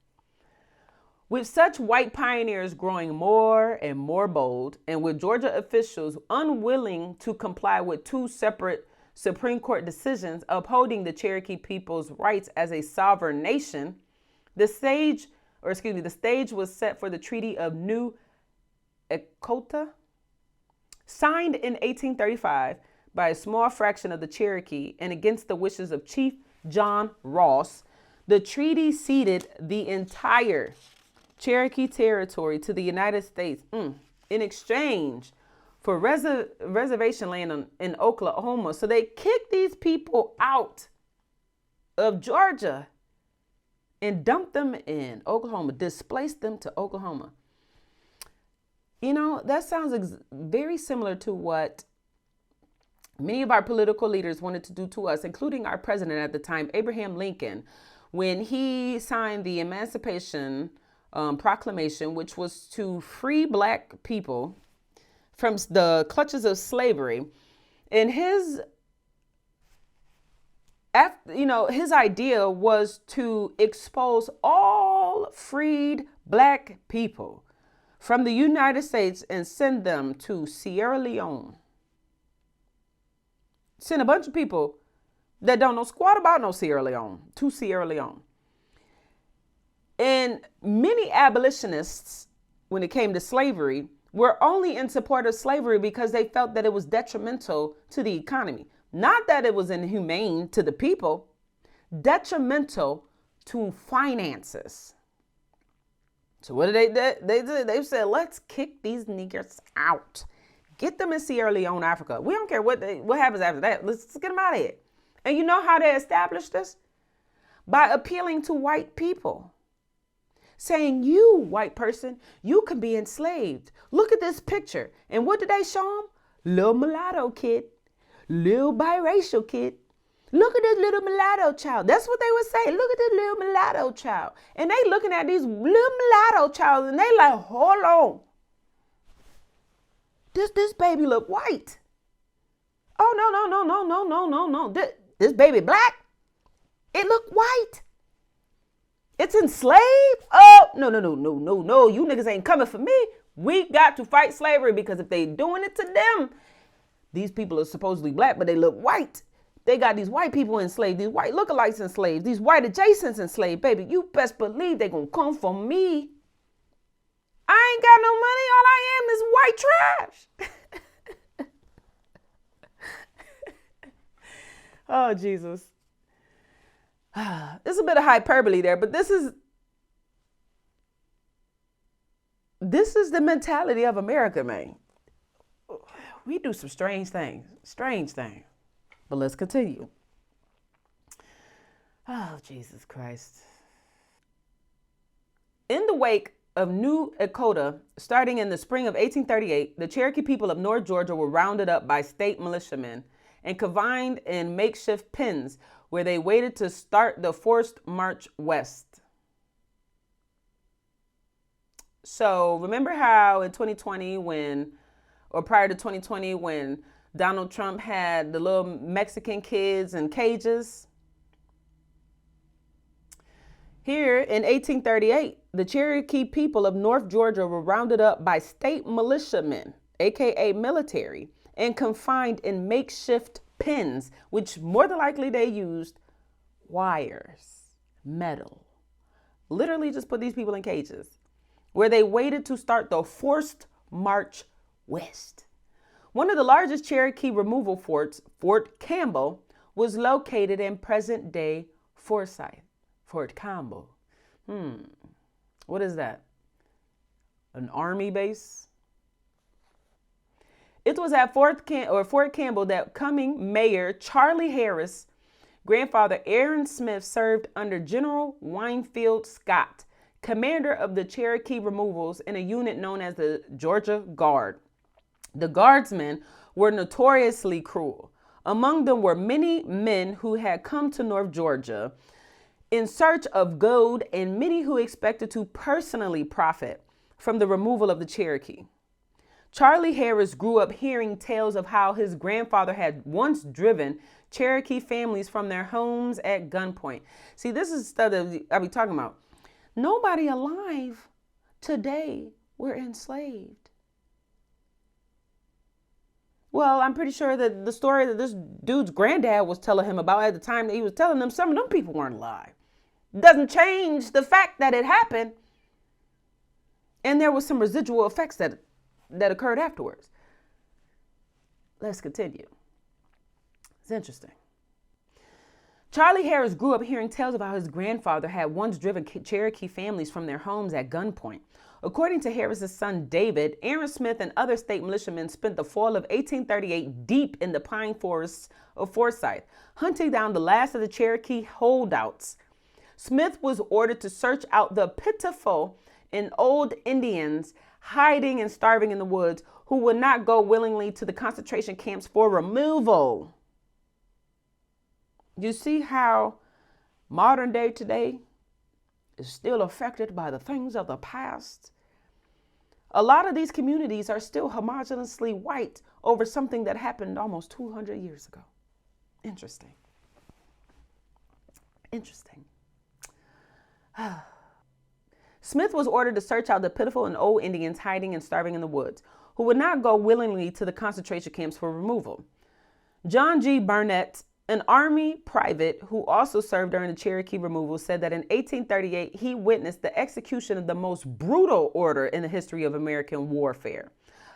S1: With such white pioneers growing more and more bold, and with Georgia officials unwilling to comply with two separate Supreme Court decisions upholding the Cherokee people's rights as a sovereign nation, the stage was set for the Treaty of New Echota, signed in 1835 by a small fraction of the Cherokee and against the wishes of Chief John Ross. The treaty ceded the entire Cherokee territory to the United States. in exchange for reservation land in Oklahoma. So they kicked these people out of Georgia and dumped them in Oklahoma, displaced them to Oklahoma. You know, that sounds very similar to what many of our political leaders wanted to do to us, including our president at the time, Abraham Lincoln, when he signed the Emancipation Proclamation, which was to free Black people from the clutches of slavery. And his idea was to expose all freed Black people from the United States and send them to Sierra Leone. Send a bunch of people that don't know squat about no Sierra Leone to Sierra Leone. And many abolitionists, when it came to slavery, were only in support of slavery because they felt that it was detrimental to the economy. Not that it was inhumane to the people, detrimental to finances. So what did they did? They said, let's kick these niggers out. Get them in Sierra Leone, Africa. We don't care what happens after that. Let's get them out of here. And you know how they established this? By appealing to white people. Saying, you, white person, you can be enslaved. Look at this picture. And what did they show them? Little mulatto kid. Little biracial kid. Look at this little mulatto child. That's what they would say. Look at this little mulatto child. And they looking at these little mulatto child and they like, hold on. This baby look white. Oh, no. This baby black. It look white. It's enslaved? Oh, no. You niggas ain't coming for me. We got to fight slavery because if they doing it to them, these people are supposedly Black, but they look white. They got these white people enslaved, these white lookalikes enslaved, these white adjacents enslaved. Baby, you best believe they gonna come for me. I ain't got no money. All I am is white trash. Oh, Jesus. There's a bit of hyperbole there, but this is the mentality of America, man. We do some strange things. But let's continue. Oh, Jesus Christ. In the wake of New Echota, starting in the spring of 1838, the Cherokee people of North Georgia were rounded up by state militiamen and confined in makeshift pens where they waited to start the forced march west. So remember how in 2020 prior to 2020 when Donald Trump had the little Mexican kids in cages? Here in 1838, the Cherokee people of North Georgia were rounded up by state militiamen, aka military, and confined in makeshift pens, which more than likely they used wires, metal. Literally just put these people in cages, where they waited to start the forced march west. One of the largest Cherokee removal forts, Fort Campbell, was located in present-day Forsyth. Fort Campbell. What is that? An army base? It was at Fort Campbell that coming Mayor Charlie Harris' grandfather Aaron Smith served under General Winfield Scott, commander of the Cherokee removals in a unit known as the Georgia Guard. The guardsmen were notoriously cruel. Among them were many men who had come to North Georgia in search of gold and many who expected to personally profit from the removal of the Cherokee. Charlie Harris grew up hearing tales of how his grandfather had once driven Cherokee families from their homes at gunpoint. See, this is stuff that I be talking about. Nobody alive today were enslaved. Well, I'm pretty sure that the story that this dude's granddad was telling him about at the time that he was telling them, some of them people weren't alive. Doesn't change the fact that it happened. And there was some residual effects that occurred afterwards. Let's continue. It's interesting. Charlie Harris grew up hearing tales about how his grandfather had once driven Cherokee families from their homes at gunpoint. According to Harris's son David, Aaron Smith and other state militiamen spent the fall of 1838 deep in the pine forests of Forsyth, hunting down the last of the Cherokee holdouts. Smith was ordered to search out the pitiful and old Indians hiding and starving in the woods who would not go willingly to the concentration camps for removal. You see how modern day today is still affected by the things of the past? A lot of these communities are still homogeneously white over something that happened almost 200 years ago. Interesting. Interesting. Smith was ordered to search out the pitiful and old Indians hiding and starving in the woods, who would not go willingly to the concentration camps for removal. John G. Burnett, an Army private who also served during the Cherokee removal, said that in 1838 he witnessed the execution of the most brutal order in the history of American warfare.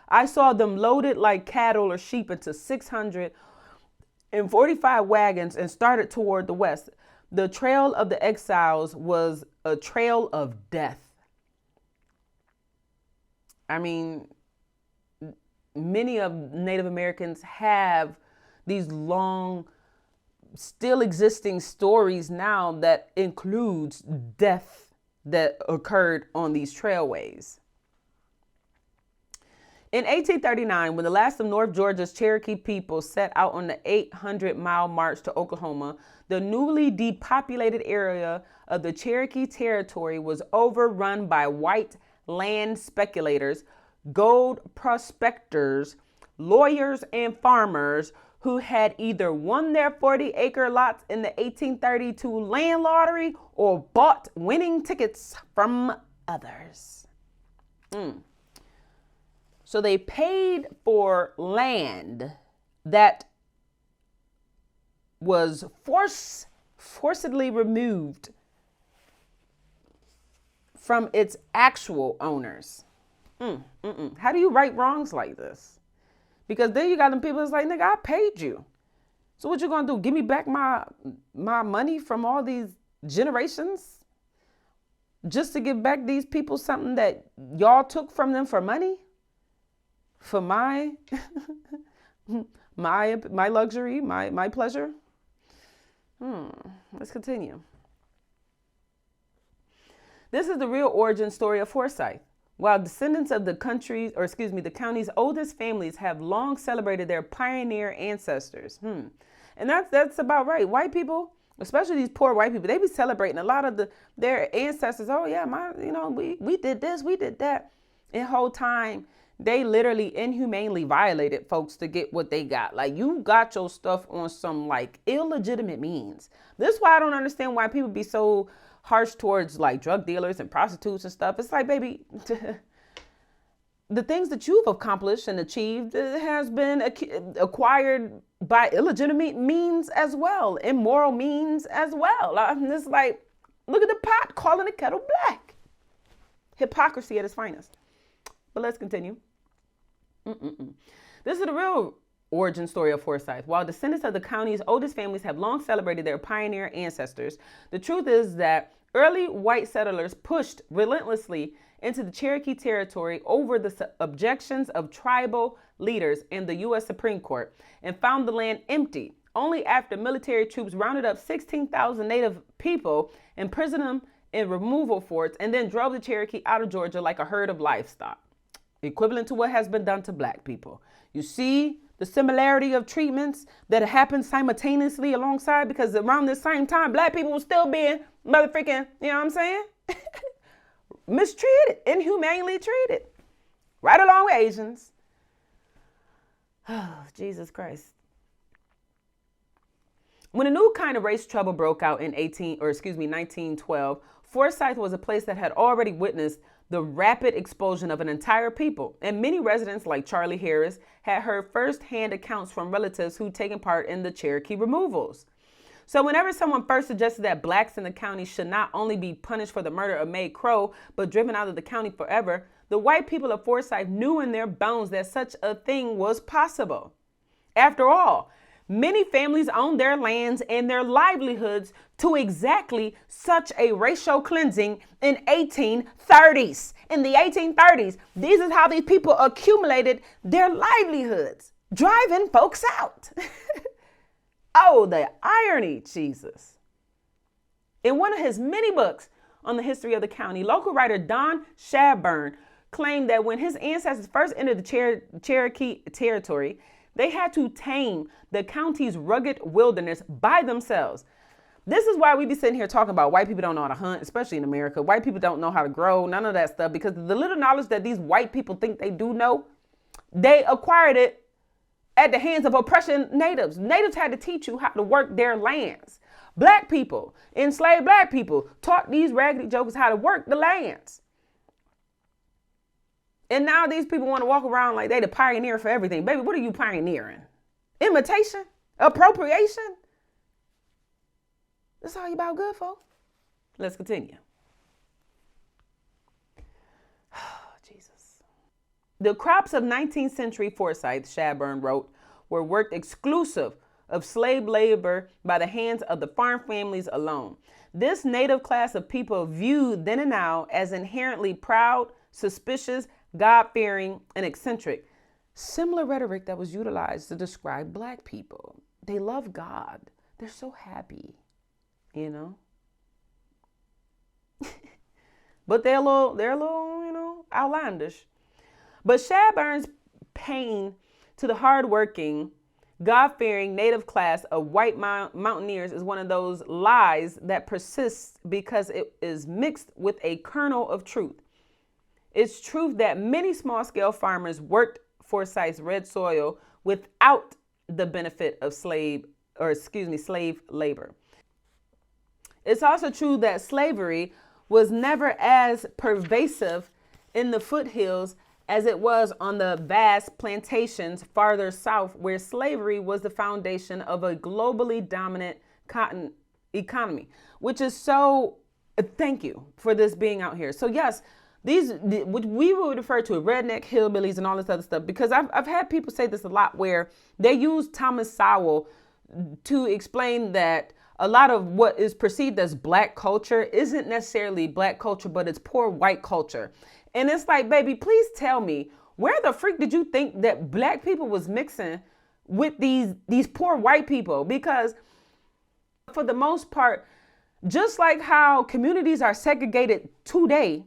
S1: I saw them loaded like cattle or sheep into 645 wagons and started toward the west. The trail of the exiles was a trail of death. I mean, many of Native Americans have these long, still existing stories now that includes death that occurred on these trailways. In 1839, when the last of North Georgia's Cherokee people set out on the 800-mile march to Oklahoma, the newly depopulated area of the Cherokee Territory was overrun by white land speculators, gold prospectors, lawyers, and farmers who had either won their 40-acre lots in the 1832 land lottery or bought winning tickets from others. So they paid for land that was forcibly removed from its actual owners. How do you right wrongs like this? Because then you got them people that's like, nigga, I paid you. So what you gonna do? Give me back my money from all these generations just to give back these people something that y'all took from them for money? For my my luxury, my pleasure? Let's continue. This is the real origin story of Forsyth. While descendants of the county's oldest families have long celebrated their pioneer ancestors. And that's about right. White people, especially these poor white people, they be celebrating a lot of their ancestors. Oh yeah, we did this, we did that. And the whole time they literally inhumanely violated folks to get what they got. Like, you got your stuff on some like illegitimate means. This is why I don't understand why people be so harsh towards like drug dealers and prostitutes and stuff. It's like, baby, the things that you've accomplished and achieved has been acquired by illegitimate means as well, immoral means as well. It's like, look at the pot calling the kettle black. Hypocrisy at its finest. But let's continue. This is the real origin story of Forsyth. While descendants of the county's oldest families have long celebrated their pioneer ancestors, the truth is that early white settlers pushed relentlessly into the Cherokee Territory over the objections of tribal leaders and the U.S. Supreme Court and found the land empty only after military troops rounded up 16,000 Native people, imprisoned them in removal forts, and then drove the Cherokee out of Georgia like a herd of livestock, equivalent to what has been done to black people. You see the similarity of treatments that happened simultaneously alongside, because around this same time, black people were still being motherfucking, you know what I'm saying? Mistreated, inhumanely treated, right along with Asians. Oh, Jesus Christ. When a new kind of race trouble broke out in 1912, Forsyth was a place that had already witnessed the rapid expulsion of an entire people, and many residents like Charlie Harris had heard firsthand accounts from relatives who'd taken part in the Cherokee removals. So whenever someone first suggested that blacks in the county should not only be punished for the murder of May Crow, but driven out of the county forever, the white people of Forsyth knew in their bones that such a thing was possible. After all, Many families owned their lands and their livelihoods to exactly such a racial cleansing in 1830s. In the 1830s, these is how these people accumulated their livelihoods, driving folks out. Oh, the irony, Jesus. In one of his many books on the history of the county, local writer Don Shabburn claimed that when his ancestors first entered the Cherokee territory, they had to tame the county's rugged wilderness by themselves. This is why we be sitting here talking about white people don't know how to hunt, especially in America. White people don't know how to grow, none of that stuff, because the little knowledge that these white people think they do know, they acquired it at the hands of oppression natives. Natives had to teach you how to work their lands. Black people, enslaved black people, taught these raggedy jokers how to work the lands. And now these people want to walk around like they the pioneer for everything. Baby, what are you pioneering? Imitation? Appropriation? That's all you about good, folks. Let's continue. Oh, Jesus. The crops of 19th century Forsyth, Shabburn wrote, were worked exclusive of slave labor by the hands of the farm families alone. This native class of people viewed then and now as inherently proud, suspicious, God-fearing, and eccentric. Similar rhetoric that was utilized to describe black people. They love God. They're so happy, you know. But they're a little, you know, outlandish. But Shaburn's pain to the hardworking, God-fearing native class of white mountaineers is one of those lies that persists because it is mixed with a kernel of truth. It's truth that many small-scale farmers worked Forsyth's red soil without the benefit of slave labor. It's also true that slavery was never as pervasive in the foothills as it was on the vast plantations farther south, where slavery was the foundation of a globally dominant cotton economy, which is so, thank you for this being out here. So yes, what we would refer to as redneck hillbillies and all this other stuff, because I've had people say this a lot where they use Thomas Sowell to explain that a lot of what is perceived as black culture isn't necessarily black culture, but it's poor white culture. And it's like, baby, please tell me, where the freak did you think that black people was mixing with these poor white people? Because for the most part, just like how communities are segregated today,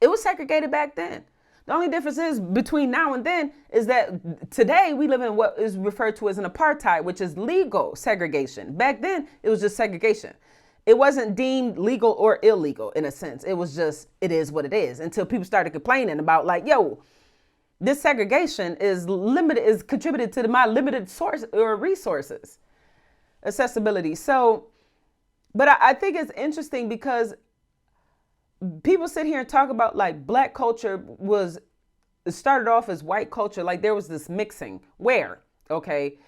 S1: it was segregated back then. The only difference is between now and then is that today we live in what is referred to as an apartheid, which is legal segregation. Back then, it was just segregation. It wasn't deemed legal or illegal in a sense. It was just, it is what it is, until people started complaining about like, yo, this segregation is contributed to my limited source or resources, accessibility. So, but I think it's interesting because people sit here and talk about like black culture started off as white culture. Like there was this mixing where, okay,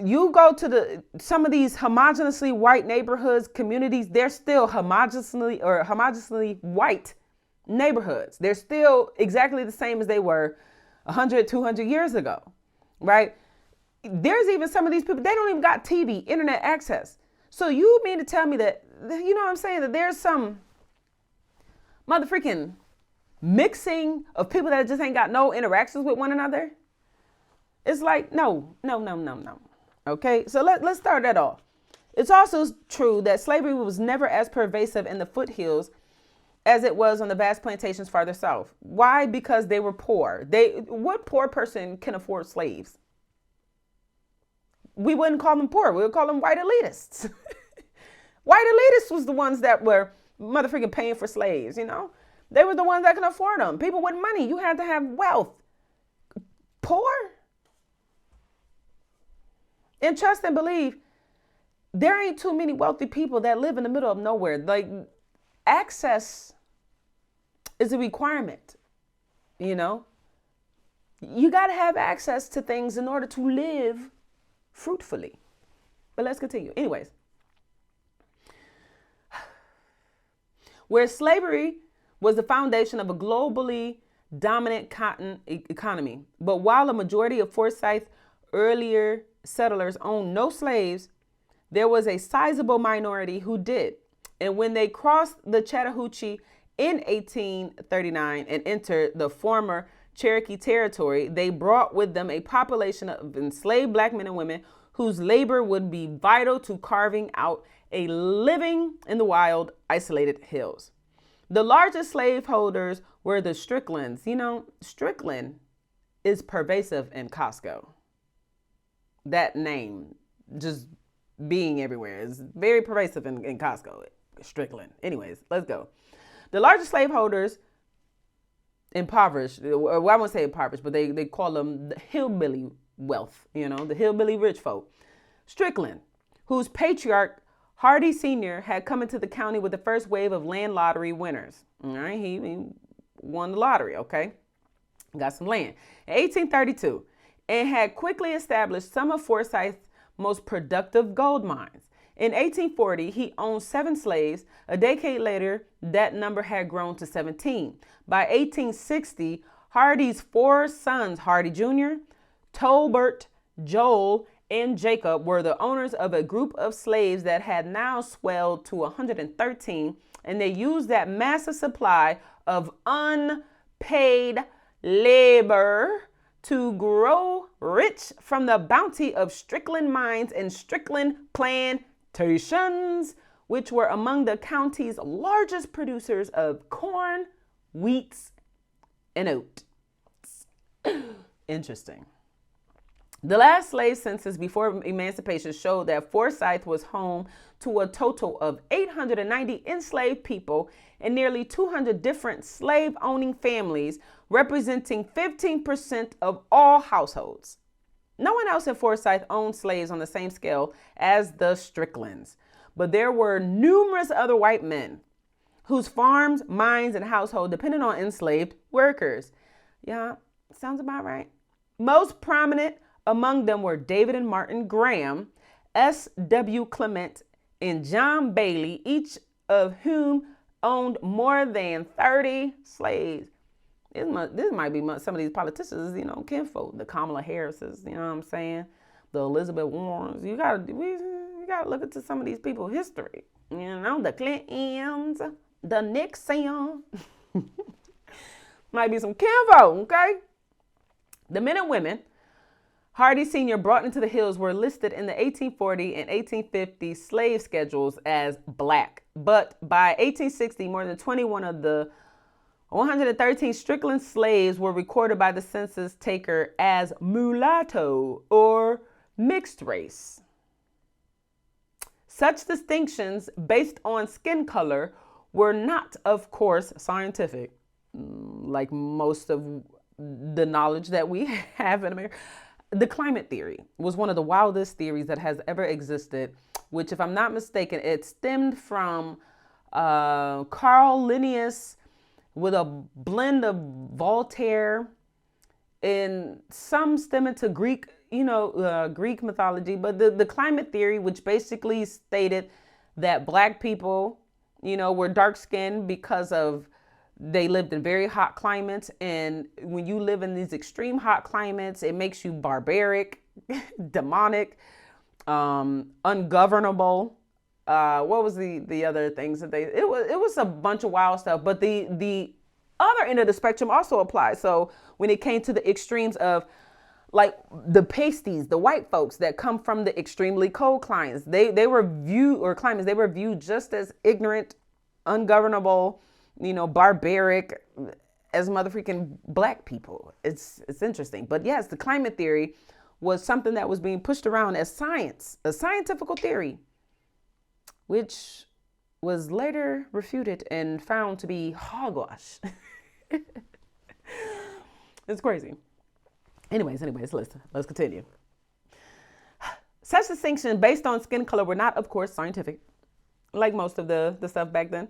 S1: you go to some of these homogeneously white neighborhoods, communities, they're still homogeneously white neighborhoods. They're still exactly the same as they were 100, 200 years ago, right? There's even some of these people, they don't even got TV, internet access. So you mean to tell me that, you know what I'm saying, that there's some motherfucking mixing of people that just ain't got no interactions with one another? It's like, no. Okay, so let's start that off. It's also true that slavery was never as pervasive in the foothills as it was on the vast plantations farther south. Why? Because they were poor. What poor person can afford slaves? We wouldn't call them poor. We would call them white elitists. White elitists was the ones that were motherfucking paying for slaves, you know? They were the ones that can afford them. People with money. You had to have wealth. Poor? And trust and believe, there ain't too many wealthy people that live in the middle of nowhere. Like, access is a requirement, you know? You got to have access to things in order to live fruitfully. But let's continue. Anyways, where slavery was the foundation of a globally dominant cotton economy. But while a majority of Forsyth earlier settlers owned no slaves, there was a sizable minority who did. And when they crossed the Chattahoochee in 1839 and entered the former Cherokee territory, they brought with them a population of enslaved black men and women whose labor would be vital to carving out a living in the wild, isolated hills. The largest slaveholders were the Stricklands. You know, Strickland is pervasive in Costco. That name just being everywhere is very pervasive in Costco. Strickland. Anyways, let's go. The largest slaveholders, impoverished, well, I won't say impoverished, but they call them the hillbilly wealth, you know, the hillbilly rich folk. Strickland, whose patriarch Hardy Sr. had come into the county with the first wave of land lottery winners. All right, he won the lottery, okay? Got some land. In 1832, and had quickly established some of Forsyth's most productive gold mines. In 1840, he owned 7 slaves. A decade later, that number had grown to 17. By 1860, Hardy's 4 sons, Hardy Jr., Tolbert, Joel, and Jacob, were the owners of a group of slaves that had now swelled to 113, and they used that massive supply of unpaid labor to grow rich from the bounty of Strickland mines and Strickland plantations, which were among the county's largest producers of corn, wheat, and oats. Interesting. The last slave census before emancipation showed that Forsyth was home to a total of 890 enslaved people and nearly 200 different slave-owning families, representing 15% of all households. No one else in Forsyth owned slaves on the same scale as the Stricklands, but there were numerous other white men whose farms, mines, and household depended on enslaved workers. Yeah, sounds about right. Most prominent among them were David and Martin Graham, S.W. Clement, and John Bailey, each of whom owned more than 30 slaves. This might be some of these politicians, you know, kinfolk, the Kamala Harrises, you know what I'm saying? The Elizabeth Warrens. You gotta look into some of these people's history. You know, the Clintons, the Nixon. Might be some kinfolk, okay? The men and women Hardy Sr. brought into the hills were listed in the 1840 and 1850 slave schedules as black. But by 1860, more than 21 of the 113 Strickland slaves were recorded by the census taker as mulatto or mixed race. Such distinctions based on skin color were not, of course, scientific, like most of the knowledge that we have in America. The climate theory was one of the wildest theories that has ever existed, which, if I'm not mistaken, it stemmed from Carl Linnaeus with a blend of Voltaire and some stem into Greek, Greek mythology. But the climate theory, which basically stated that black people, were dark skinned because of they lived in very hot climates. And when you live in these extreme hot climates, it makes you barbaric, demonic, ungovernable. What was the other things that it was a bunch of wild stuff, but the other end of the spectrum also applied. So when it came to the extremes of like the pasties, the white folks that come from the extremely cold climates, they were viewed just as ignorant, ungovernable, barbaric as motherfucking black people. It's interesting. But yes, the climate theory was something that was being pushed around as science, a scientific theory, which was later refuted and found to be hogwash. It's crazy. Anyways, let's continue. Such distinctions based on skin color were not, of course, scientific, like most of the stuff back then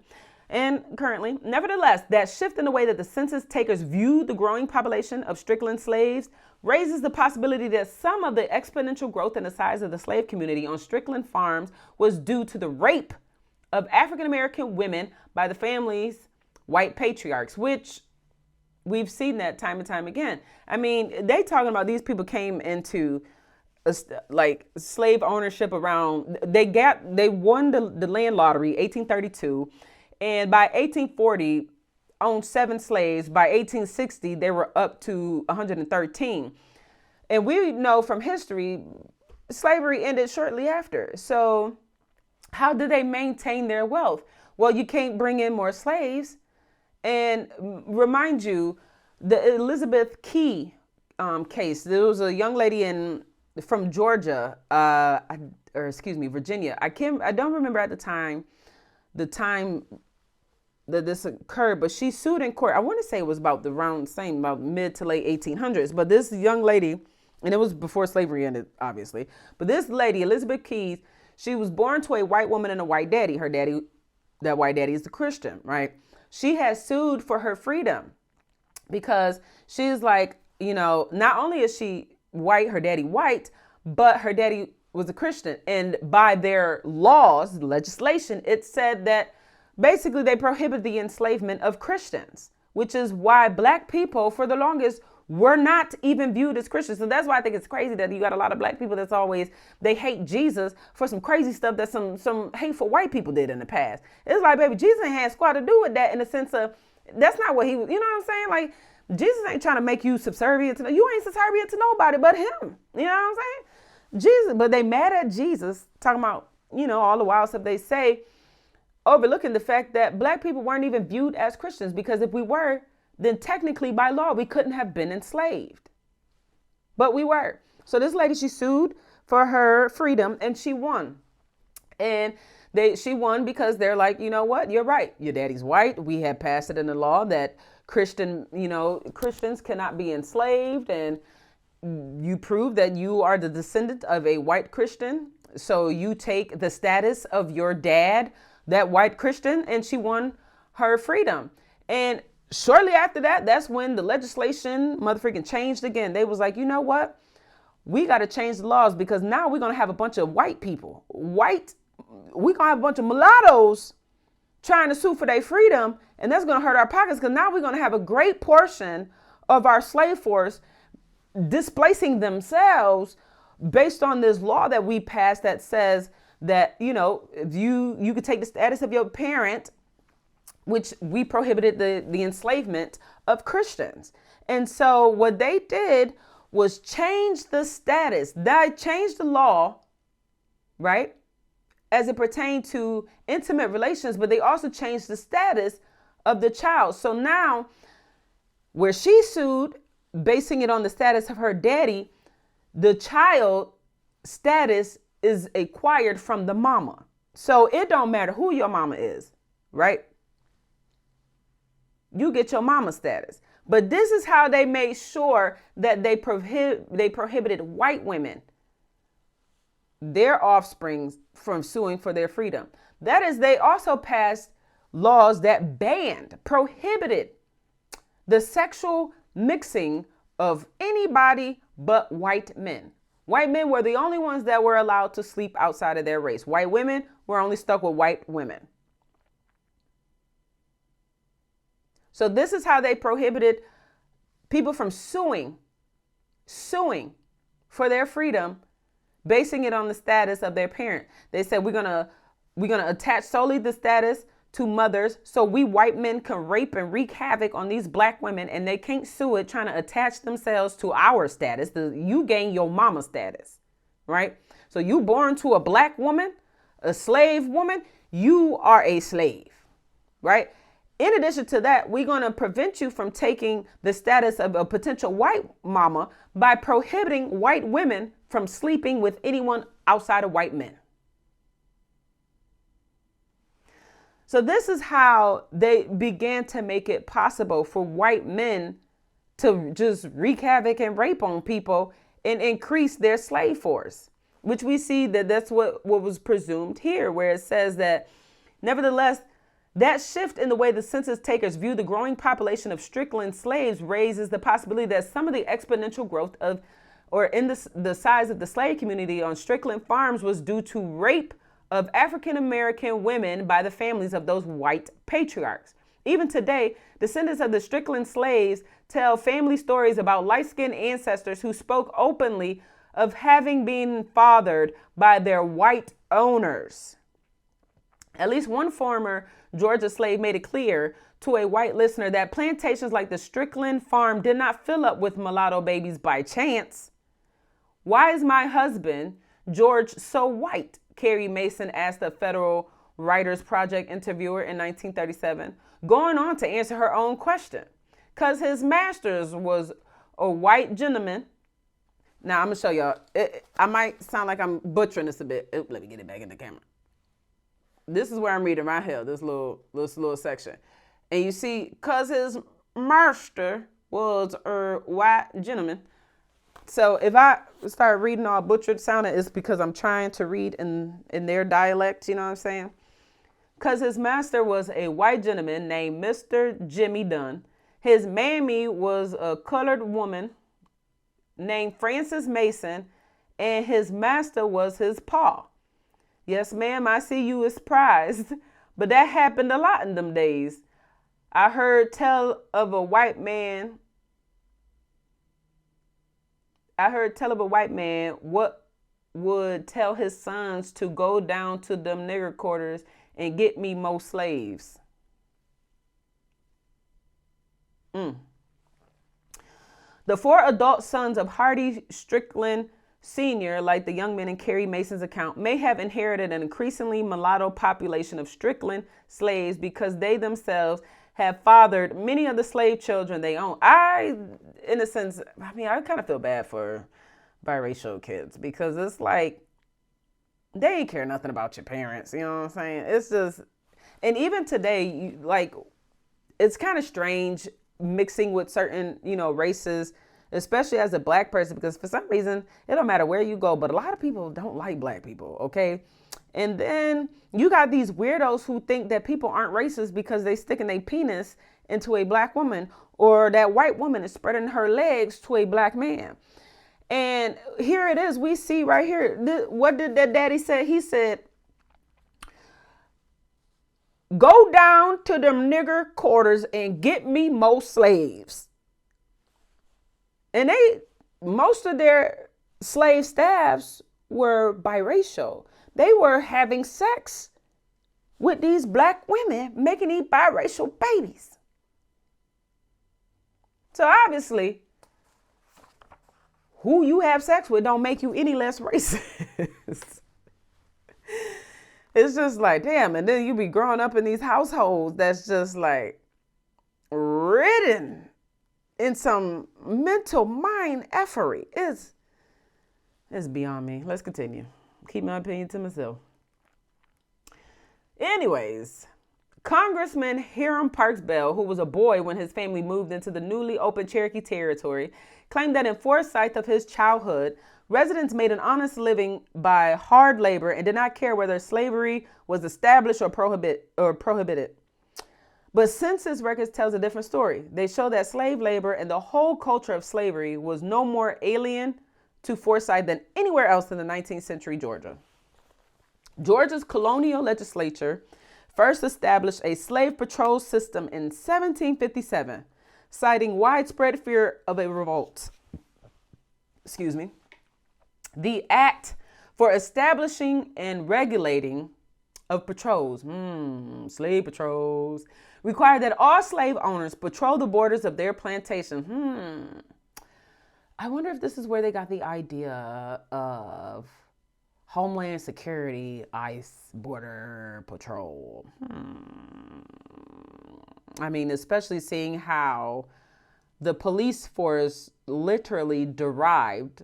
S1: and currently. Nevertheless, that shift in the way that the census takers viewed the growing population of Strickland slaves raises the possibility that some of the exponential growth in the size of the slave community on Strickland Farms was due to the rape of African-American women by the family's white patriarchs, which we've seen that time and time again. I mean, they talking about these people came into like slave ownership around, they won the land lottery 1832, and by 1840 owned 7 slaves. By 1860 they were up to 113, and we know from history slavery ended shortly after. So how do they maintain their wealth? Well, you can't bring in more slaves. And remind you, the Elizabeth Key case, there was a young lady from Georgia, Virginia. I don't remember at the time that this occurred, but she sued in court. I want to say it was about about mid to late 1800s. But this young lady, and it was before slavery ended, obviously. But this lady, Elizabeth Keys, she was born to a white woman and a white daddy. That white daddy is the Christian, right? She has sued for her freedom because she's like, not only is she white, her daddy white, but her daddy was a Christian. And by their laws, legislation, it said that basically they prohibit the enslavement of Christians, which is why black people for the longest were not even viewed as Christians. So that's why I think it's crazy that you got a lot of black people they hate Jesus for some crazy stuff that some hateful white people did in the past. It's like, baby, Jesus ain't had squat to do with that, in the sense of that's not what he was, you know what I'm saying? Like, Jesus ain't trying to make you subservient to, you ain't subservient to nobody but him. You know what I'm saying? Jesus, but they mad at Jesus, talking about, all the wild stuff they say, overlooking the fact that black people weren't even viewed as Christians, because if we were, then technically by law, we couldn't have been enslaved. But we were. So this lady, she sued for her freedom and she won. And she won because they're like, you know what? You're right. Your daddy's white. We have passed it in the law that Christians cannot be enslaved. And you prove that you are the descendant of a white Christian. So you take the status of your dad, that white Christian, and she won her freedom. And shortly after that, that's when the legislation motherfucking changed again. They was like, you know what? We got to change the laws, because now we're going to have a bunch of white people. We're going to have a bunch of mulattoes trying to sue for their freedom. And that's going to hurt our pockets, because now we're going to have a great portion of our slave force displacing themselves based on this law that we passed that says that, if you could take the status of your parent, which we prohibited the enslavement of Christians. And so what they did was change the status. They changed the law, right, as it pertained to intimate relations, but they also changed the status of the child. So now, where she sued, basing it on the status of her daddy, the child status is acquired from the mama. So it don't matter who your mama is, right? You get your mama status. But this is how they made sure that they prohibited white women, their offsprings, from suing for their freedom. That is, they also passed laws that prohibited the sexual mixing of anybody but white men. White men were the only ones that were allowed to sleep outside of their race. White women were only stuck with white women. So this is how they prohibited people from suing for their freedom, basing it on the status of their parent. They said, we're gonna attach solely the status to mothers, so we white men can rape and wreak havoc on these black women, and they can't sue it trying to attach themselves to our status. You gain your mama status, right? So you born to a black woman, a slave woman, you are a slave, right? In addition to that, we're going to prevent you from taking the status of a potential white mama by prohibiting white women from sleeping with anyone outside of white men. So this is how they began to make it possible for white men to just wreak havoc and rape on people and increase their slave force, which we see that's what was presumed here, where it says that, nevertheless, that shift in the way the census takers view the growing population of Strickland slaves raises the possibility that some of the exponential growth in the size of the slave community on Strickland Farms was due to rape of African-American women by the families of those white patriarchs. Even today, descendants of the Strickland slaves tell family stories about light-skinned ancestors who spoke openly of having been fathered by their white owners. At least one former Georgia slave made it clear to a white listener that plantations like the Strickland Farm did not fill up with mulatto babies by chance. Why is my husband, George, so white? Carrie Mason asked a Federal Writers Project interviewer in 1937, going on to answer her own question. Because his master's was a white gentleman. Now, I'm going to show y'all. I might sound like I'm butchering this a bit. Let me get it back in the camera. This is where I'm reading right here, this little section. And you see, because his master was a white gentleman. So if I start reading all butchered sounding, it's because I'm trying to read in their dialect, you know what I'm saying? Because his master was a white gentleman named Mr. Jimmy Dunn. His mammy was a colored woman named Frances Mason, and his master was his pa. Yes, ma'am, I see you is surprised, but that happened a lot in them days. I heard tell of a white man what would tell his sons to go down to them nigger quarters and get me more slaves. The 4 adult sons of Hardy Strickland Sr., like the young men in Carrie Mason's account, may have inherited an increasingly mulatto population of Strickland slaves because they themselves have fathered many of the slave children they own. In a sense, I kind of feel bad for biracial kids because it's like they ain't care nothing about your parents. You know what I'm saying? It's just, and even today, it's kind of strange mixing with certain, races, especially as a black person, because for some reason, it don't matter where you go, but a lot of people don't like black people, okay? And then you got these weirdos who think that people aren't racist because they sticking their penis into a black woman, or that white woman is spreading her legs to a black man. And here it is. We see right here. What did that daddy say? He said, go down to them nigger quarters and get me more slaves. And most of their slave staffs were biracial. They were having sex with these black women, making these biracial babies. So obviously, who you have sex with don't make you any less racist. It's just like, damn. And then you be growing up in these households that's just like ridden in some mental mind effery. It's beyond me. Let's continue. Keep my opinion to myself. Anyways, Congressman Hiram Parks Bell, who was a boy when his family moved into the newly opened Cherokee territory, claimed that in Forsyth of his childhood, residents made an honest living by hard labor and did not care whether slavery was established or prohibited. But census records tells a different story. They show that slave labor and the whole culture of slavery was no more alien to Forsyth than anywhere else in the 19th century Georgia. Georgia's colonial legislature first established a slave patrol system in 1757, citing widespread fear of a revolt. The Act for Establishing and Regulating of Patrols, slave patrols, required that all slave owners patrol the borders of their plantation. I wonder if this is where they got the idea of Homeland Security, ICE, Border Patrol. Especially seeing how the police force literally derived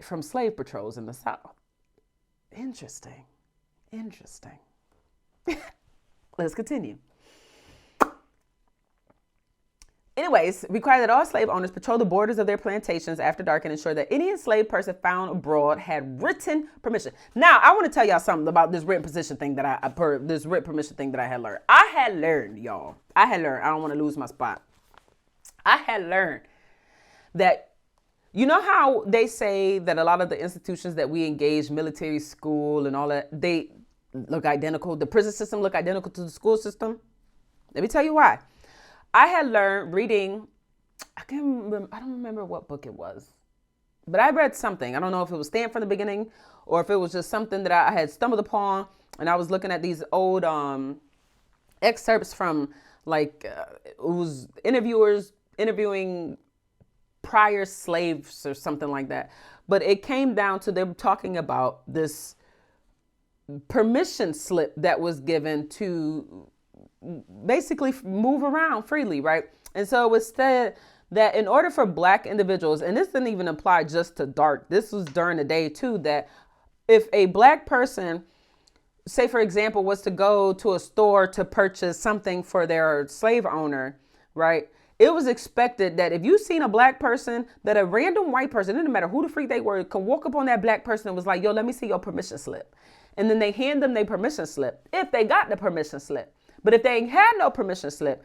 S1: from slave patrols in the South. Interesting. Let's continue. Anyways, require that all slave owners patrol the borders of their plantations after dark and ensure that any enslaved person found abroad had written permission. Now, I want to tell y'all something about this written permission thing that I had learned. I don't want to lose my spot. I had learned that, you know how they say that a lot of the institutions that we engage, military school and all that, they look identical. The prison system look identical to the school system. Let me tell you why. I had learned reading, I don't remember what book it was. But I read something. I don't know if it was Stand from the Beginning or if it was just something that I had stumbled upon. And I was looking at these old excerpts from it was interviewers interviewing prior slaves or something like that. But it came down to them talking about this permission slip that was given to basically move around freely, right? And so it was said that in order for Black individuals, and this didn't even apply just to dark, this was during the day too, that if a Black person, say for example, was to go to a store to purchase something for their slave owner, right? It was expected that if you seen a Black person, that a random white person, it didn't matter who the freak they were, could walk up on that Black person and was like, yo, let me see your permission slip. And then they hand them their permission slip if they got the permission slip. But if they ain't had no permission slip,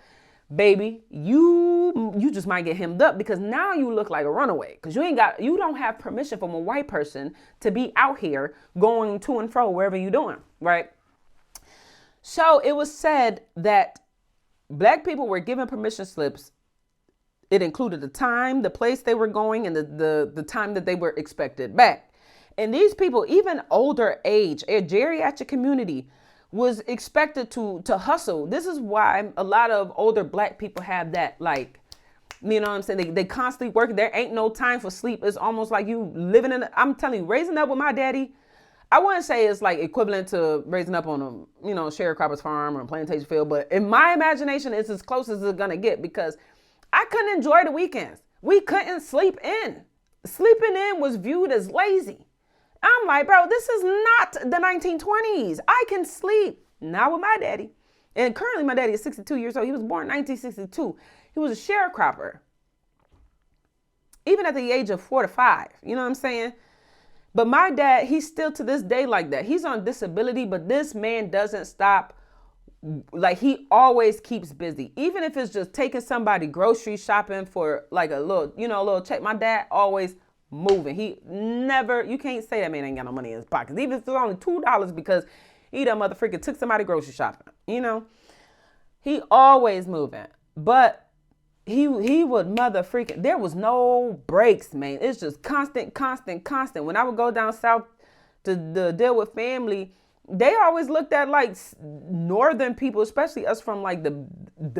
S1: baby, you just might get hemmed up, because now you look like a runaway, because you don't have permission from a white person to be out here going to and fro wherever you're doing, right? So it was said that Black people were given permission slips. It included the time, the place they were going, and the time that they were expected back. And these people, even older age, a geriatric community, was expected to hustle. This is why a lot of older Black people have that, like, you know what I'm saying? They constantly work. There ain't no time for sleep. It's almost like you living I'm telling you, raising up with my daddy, I wouldn't say it's like equivalent to raising up on a, sharecropper's farm or a plantation field. But in my imagination, it's as close as it's going to get, because I couldn't enjoy the weekends. We couldn't sleep in. Sleeping in was viewed as lazy. I'm like, bro, this is not the 1920s. I can sleep. Not with my daddy. And currently my daddy is 62 years old. He was born in 1962. He was a sharecropper. Even at the age of 4 to 5. You know what I'm saying? But my dad, he's still to this day like that. He's on disability, but this man doesn't stop. Like, he always keeps busy. Even if it's just taking somebody grocery shopping for like a little check. My dad always moving. He never, you can't say that man ain't got no money in his pockets. Even if it's only $2 because he done motherfucker took somebody grocery shopping, he always moving. But he would motherfucking, there was no breaks, man. It's just constant. When I would go down south to deal with family, they always looked at like northern people, especially us from like the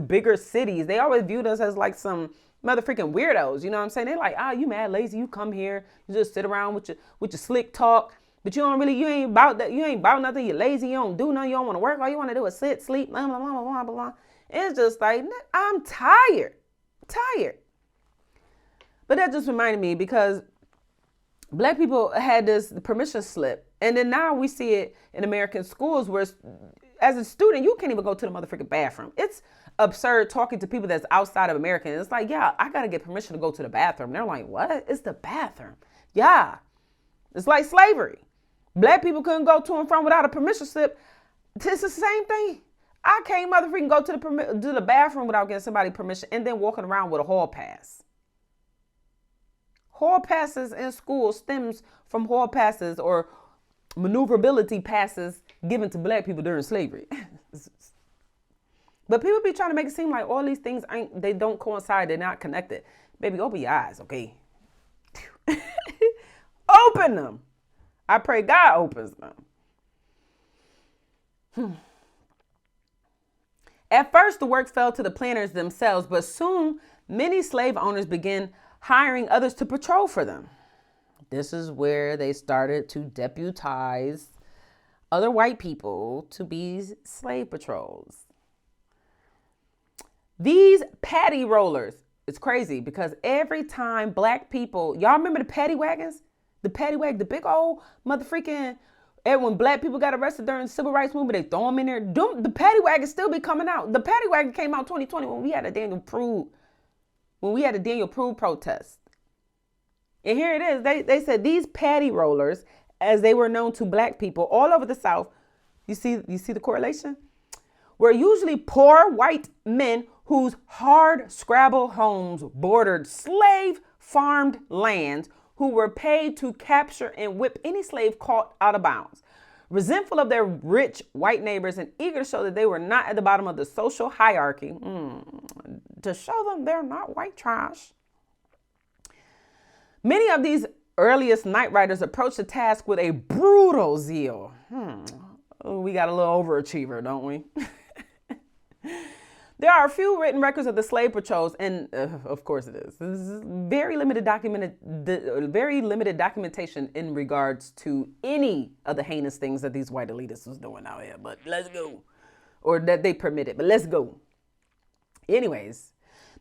S1: bigger cities. They always viewed us as like some motherfucking weirdos, you know what I'm saying? They're like, you mad lazy, you come here, you just sit around with your slick talk, but you ain't about that, you ain't about nothing, you're lazy, you don't do nothing, you don't want to work, all you want to do is sit, sleep, blah, blah, blah, blah, blah. It's just like, I'm tired. But that just reminded me, because Black people had this permission slip, and then now we see it in American schools where as a student, you can't even go to the motherfucking bathroom. It's absurd talking to people that's outside of America. And it's like, yeah, I got to get permission to go to the bathroom. They're like, what? It's the bathroom. Yeah. It's like slavery. Black people couldn't go to and from without a permission slip. It's the same thing. I can't motherfucking go to the bathroom without getting somebody permission, and then walking around with a hall pass. Hall passes in school stems from hall passes or maneuverability passes given to Black people during slavery. But people be trying to make it seem like all these things they don't coincide. They're not connected. Baby, open your eyes, okay? Open them. I pray God opens them. At first, the work fell to the planters themselves, but soon many slave owners began hiring others to patrol for them. This is where they started to deputize other white people to be slave patrols. These paddy rollers, it's crazy, because every time Black people, y'all remember the paddy wagons? The paddy wagon, the big old motherfucking, when Black people got arrested during the civil rights movement, they throw them in there. The paddy wagon still be coming out. The paddy wagon came out 2020 when we had a Daniel Prude protest. And here it is. They said these paddy rollers, as they were known to Black people all over the South, you see the correlation? Were usually poor white men whose hard scrabble homes bordered slave farmed lands, who were paid to capture and whip any slave caught out of bounds. Resentful of their rich white neighbors and eager to show that they were not at the bottom of the social hierarchy, to show them they're not white trash. Many of these earliest night riders approached the task with a brutal zeal. We got a little overachiever, don't we? There are a few written records of the slave patrols, and of course it is. This is very limited documentation in regards to any of the heinous things that these white elitists was doing out here. But let's go, or that they permitted. But let's go. Anyways,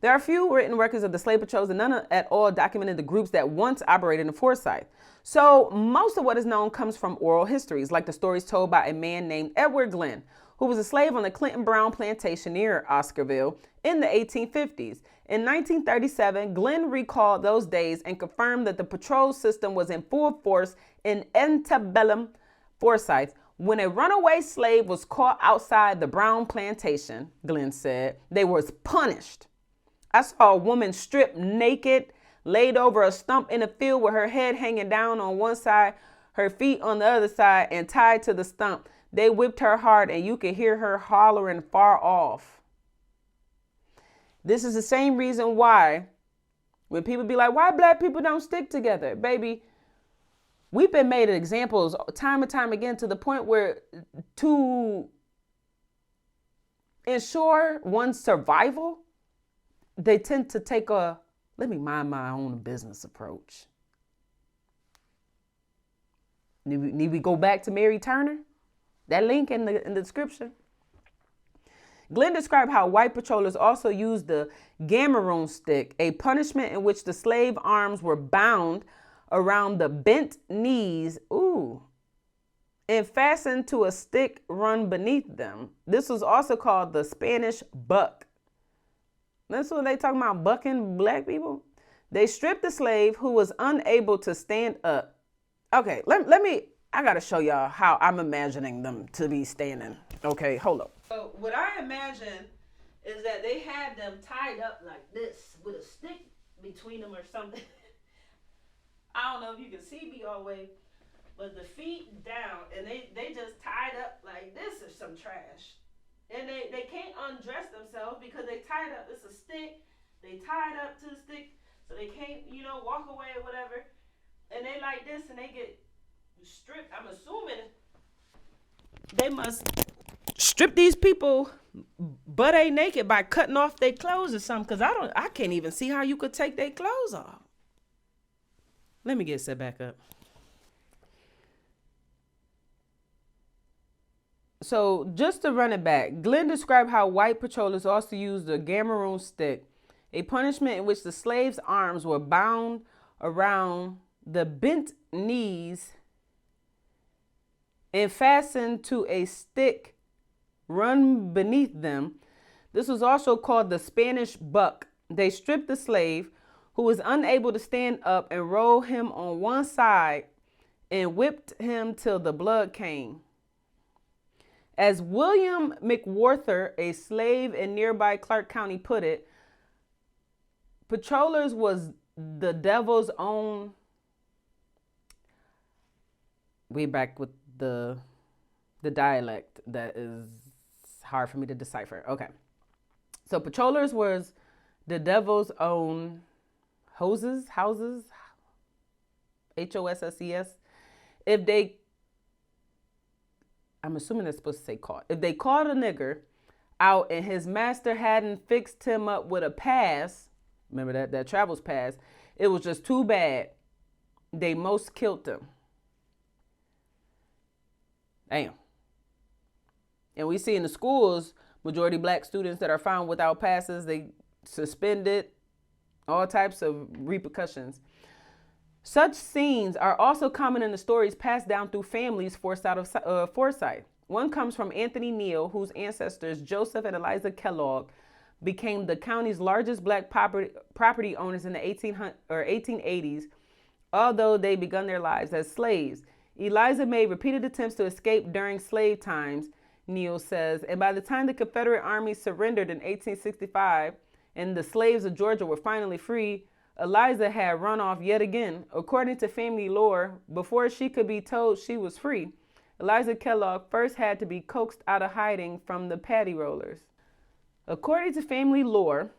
S1: there are few written records of the slave patrols, and none at all documented the groups that once operated in Forsyth. So most of what is known comes from oral histories, like the stories told by a man named Edward Glenn, who was a slave on the Clinton Brown plantation near Oscarville in the 1850s. In 1937, Glenn recalled those days and confirmed that the patrol system was in full force in antebellum Forsyth. When a runaway slave was caught outside the Brown plantation, Glenn said, they was punished. I saw a woman stripped naked, laid over a stump in a field with her head hanging down on one side, her feet on the other side, and tied to the stump. They whipped her hard, and you could hear her hollering far off. This is the same reason why, when people be like, why black people don't stick together? Baby, we've been made examples time and time again, to the point where to ensure one's survival, they tend to take a let me mind my own business approach. Need we go back to Mary Turner? That link in the description. Glenn described how white patrollers also used the gammeroon stick, a punishment in which the slave arms were bound around the bent knees, and fastened to a stick run beneath them. This was also called the Spanish buck. That's what they talking about, bucking black people. They stripped the slave who was unable to stand up. Okay, let me, I gotta show y'all how I'm imagining them to be standing. Okay, hold up. So what I imagine is that they had them tied up like this with a stick between them or something. I don't know if you can see me all the way, but the feet down, and they just tied up like this or some trash. And they can't undress themselves because they tied up. It's a stick. They tied up to the stick, so they can't, walk away or whatever. And they like this, and they get stripped. I'm assuming they must strip these people butt naked by cutting off their clothes or something. Cause I can't even see how you could take their clothes off. Let me get set back up. So just to run it back, Glenn described how white patrollers also used the gammeroon stick, a punishment in which the slaves' arms were bound around the bent knees and fastened to a stick run beneath them. This was also called the Spanish buck. They stripped the slave who was unable to stand up and rolled him on one side and whipped him till the blood came. As William McWhorter, a slave in nearby Clark County, put it, patrollers was the devil's own. We back with the dialect that is hard for me to decipher. Okay. So patrollers was the devil's own houses, HOSSES, I'm assuming they're supposed to say caught. If they caught a nigger out and his master hadn't fixed him up with a pass, remember that travel's pass, it was just too bad. They most killed him. Damn. And we see in the schools, majority black students that are found without passes, they suspended, all types of repercussions. Such scenes are also common in the stories passed down through families forced out of Forsyth. One comes from Anthony Neal, whose ancestors, Joseph and Eliza Kellogg, became the county's largest black property owners in the 1880s, although they begun their lives as slaves. Eliza made repeated attempts to escape during slave times, Neal says, and by the time the Confederate Army surrendered in 1865 and the slaves of Georgia were finally free, Eliza had run off yet again. According to family lore, before she could be told she was free, Eliza Kellogg first had to be coaxed out of hiding from the patty rollers. According to family lore,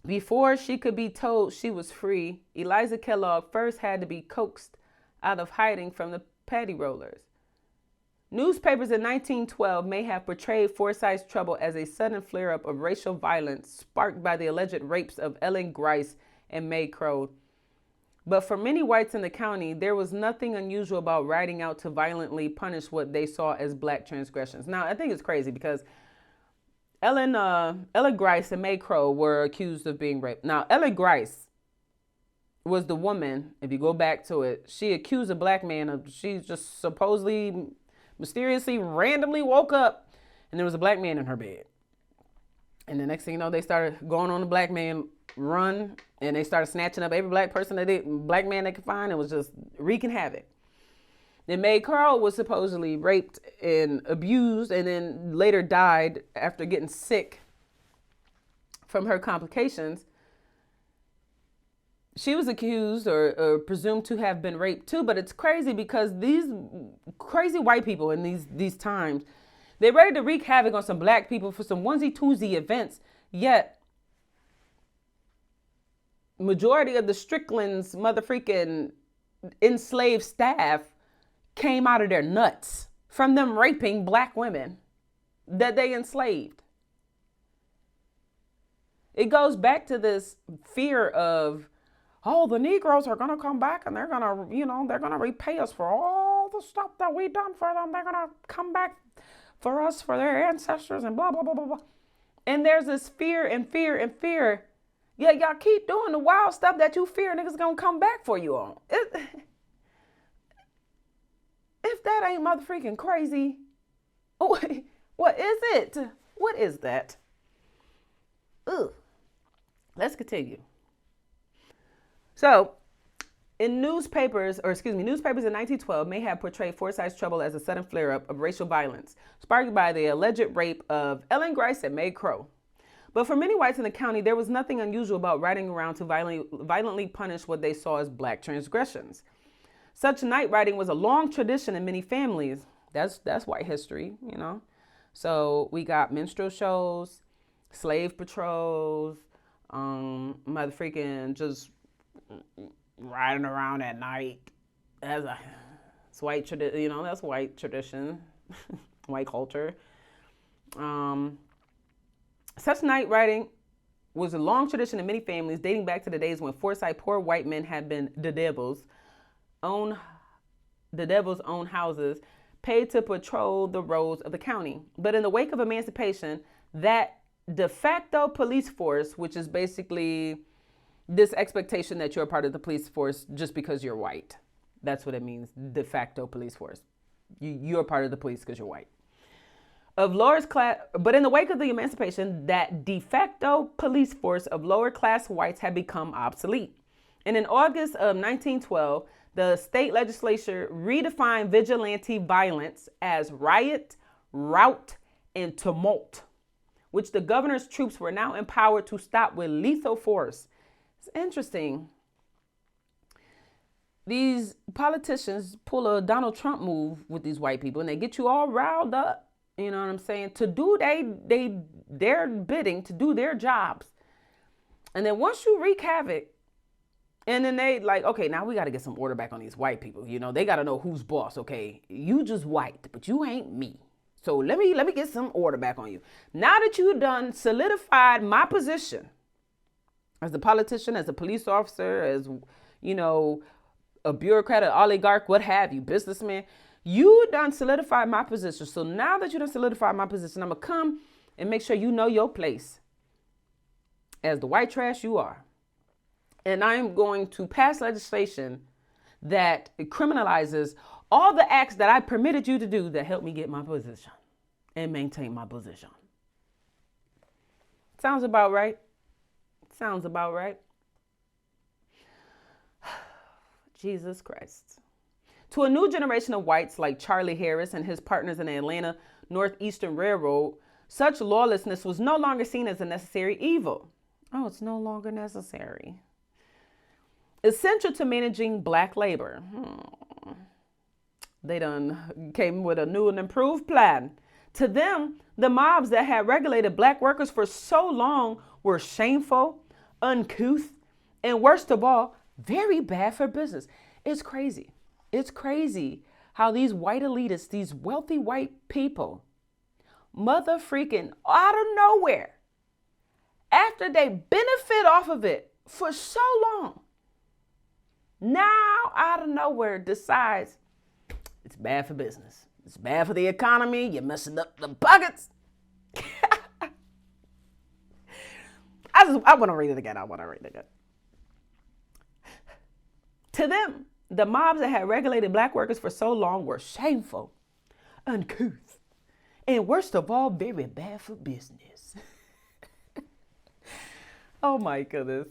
S1: Before she could be told she was free, Eliza Kellogg first had to be coaxed out of hiding from the patty rollers. Newspapers in 1912 may have portrayed Forsyth's trouble as a sudden flare-up of racial violence sparked by the alleged rapes of Ellen Grice and May Crow. But for many whites in the county, there was nothing unusual about riding out to violently punish what they saw as black transgressions. Now, I think it's crazy because Ellen Grice and May Crow were accused of being raped. Now, Ellen Grice was the woman, if you go back to it, she accused a black man of, she just supposedly, mysteriously, randomly woke up and there was a black man in her bed. And the next thing you know, they started going on the black man run and they started snatching up every black man they could find and was just wreaking havoc. Then May Crow was supposedly raped and abused and then later died after getting sick from her complications. She was accused or presumed to have been raped too, but it's crazy because these crazy white people in these times, they're ready to wreak havoc on some black people for some onesie-twosie events, yet majority of the Strickland's motherfreaking enslaved staff came out of their nuts from them raping black women that they enslaved. It goes back to this fear of, oh, the Negroes are going to come back and they're going to, they're going to repay us for all the stuff that we done for them. They're going to come back for us, for their ancestors and blah, blah, blah, blah, blah. And there's this fear and fear and fear. Yeah, y'all keep doing the wild stuff that you fear niggas going to come back for you on. If that ain't motherfreaking crazy, what is it? What is that? Ugh. Let's continue. So, newspapers in 1912 may have portrayed Forsyth's trouble as a sudden flare-up of racial violence, sparked by the alleged rape of Ellen Grice and May Crow. But for many whites in the county, there was nothing unusual about riding around to violently punish what they saw as black transgressions. Such night riding was a long tradition in many families. That's white history, So we got minstrel shows, slave patrols, motherfreaking just riding around at night. It's white tradition, that's white tradition, white culture. Such night riding was a long tradition in many families dating back to the days when Forsyth poor white men had been the devil's own houses, paid to patrol the roads of the county. But in the wake of emancipation, that de facto police force, which is basically this expectation that you're a part of the police force just because you're white. That's what it means, de facto police force. You're part of the police because you're white. Of lower class, but in the wake of the emancipation, that de facto police force of lower class whites had become obsolete. And in August of 1912, the state legislature redefined vigilante violence as riot, rout, and tumult, which the governor's troops were now empowered to stop with lethal force. It's interesting. These politicians pull a Donald Trump move with these white people and they get you all riled up, you know what I'm saying, to do their bidding, to do their jobs. And then once you wreak havoc, and then they like, okay, now we got to get some order back on these white people. They got to know who's boss. Okay, you just white, but you ain't me. So let me get some order back on you. Now that you done solidified my position as a politician, as a police officer, as, a bureaucrat, an oligarch, what have you, businessman, you done solidified my position. So now that you done solidified my position, I'm going to come and make sure you know your place as the white trash you are. And I'm going to pass legislation that criminalizes all the acts that I permitted you to do that help me get my position and maintain my position. Sounds about right. Sounds about right. Jesus Christ. To a new generation of whites like Charlie Harris and his partners in the Atlanta Northeastern Railroad, such lawlessness was no longer seen as a necessary evil. Oh, it's no longer necessary. Essential to managing black labor. They done came with a new and improved plan. To them, the mobs that had regulated black workers for so long were shameful, uncouth, and worst of all, very bad for business. It's crazy. It's crazy how these white elitists, these wealthy white people, mother freaking out of nowhere, after they benefit off of it for so long, now out of nowhere decides it's bad for business. It's bad for the economy. You're messing up the pockets. I want to read it again. To them, the mobs that had regulated black workers for so long were shameful, uncouth, and worst of all, very bad for business. Oh my goodness.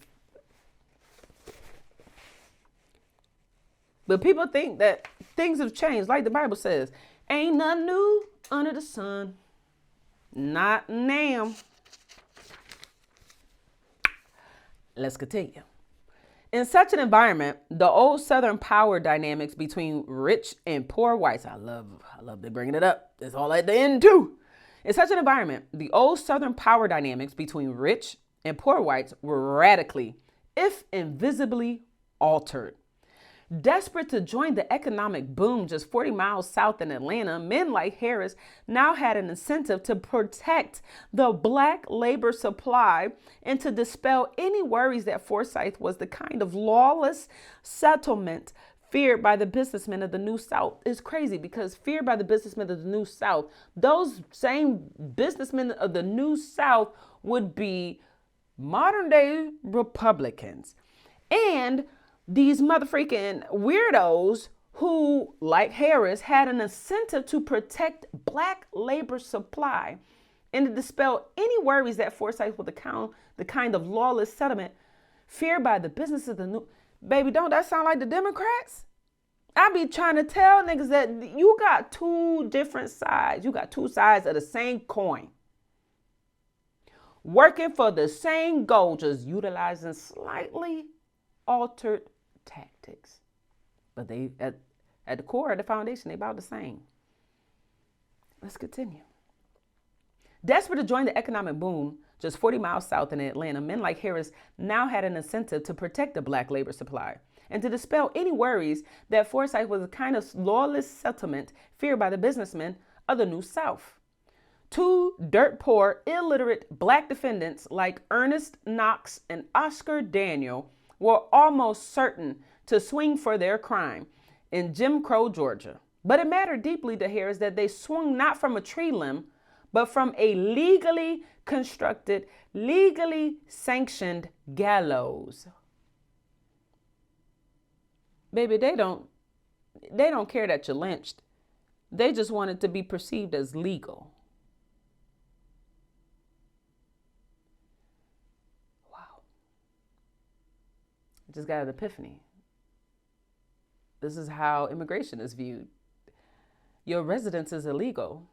S1: But people think that things have changed. Like the Bible says, ain't nothing new under the sun. Not now. Let's continue. In such an environment, the old Southern power dynamics between rich and poor whites, I love they bringing it up. It's all at the end too. In such an environment, the old Southern power dynamics between rich and poor whites were radically, if invisibly, altered. Desperate to join the economic boom just 40 miles south in Atlanta, men like Harris now had an incentive to protect the black labor supply and to dispel any worries that Forsyth was the kind of lawless settlement feared by the businessmen of the New South. It's crazy because feared by the businessmen of the New South, those same businessmen of the New South would be modern day Republicans. And these motherfucking weirdos who, like Harris, had an incentive to protect black labor supply and to dispel any worries that Forsyth would account the kind of lawless settlement feared by the business of the new. Baby, don't that sound like the Democrats? I be trying to tell niggas that you got two different sides. You got two sides of the same coin. Working for the same goal, just utilizing slightly altered tactics. But they, at the core of the foundation, they about the same. Let's continue. Desperate to join the economic boom just 40 miles south in Atlanta, men like Harris now had an incentive to protect the black labor supply and to dispel any worries that Forsyth was a kind of lawless settlement feared by the businessmen of the New South. Two dirt poor, illiterate black defendants like Ernest Knox and Oscar Daniel were almost certain to swing for their crime in Jim Crow, Georgia. But it mattered deeply to Harris that they swung not from a tree limb, but from a legally constructed, legally sanctioned gallows. Baby, they don't care that you're lynched. They just want it to be perceived as legal. Wow. I just got an epiphany. This is how immigration is viewed. Your residence is illegal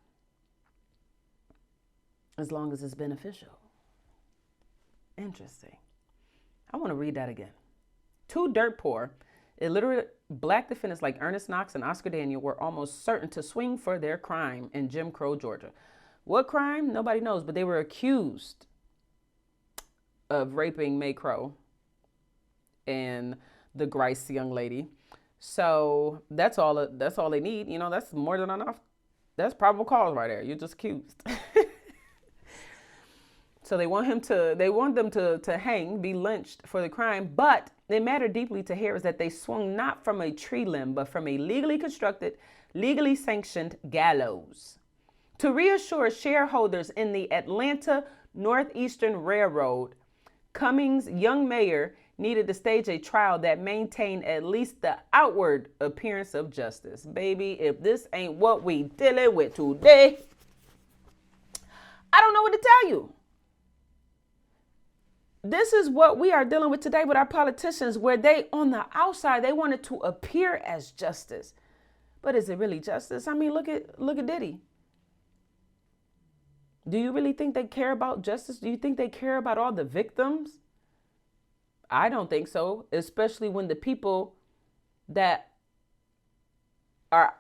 S1: as long as it's beneficial. Interesting. I want to read that again. Two dirt poor, illiterate black defendants like Ernest Knox and Oscar Daniel were almost certain to swing for their crime in Jim Crow, Georgia. What crime? Nobody knows, but they were accused of raping May Crow and the Grice young lady. So that's all they need. You know, that's more than enough. That's probable cause right there. You're just accused. So they want them to hang, be lynched for the crime, but it mattered deeply to Harris that they swung not from a tree limb, but from a legally constructed, legally sanctioned gallows. To reassure shareholders in the Atlanta Northeastern Railroad, Cummings' young mayor needed to stage a trial that maintained at least the outward appearance of justice. Baby, if this ain't what we dealing with today, I don't know what to tell you. This is what we are dealing with today with our politicians, where they, on the outside, they wanted to appear as justice. But is it really justice? I mean, look at Diddy. Do you really think they care about justice? Do you think they care about all the victims? I don't think so, especially when the people that are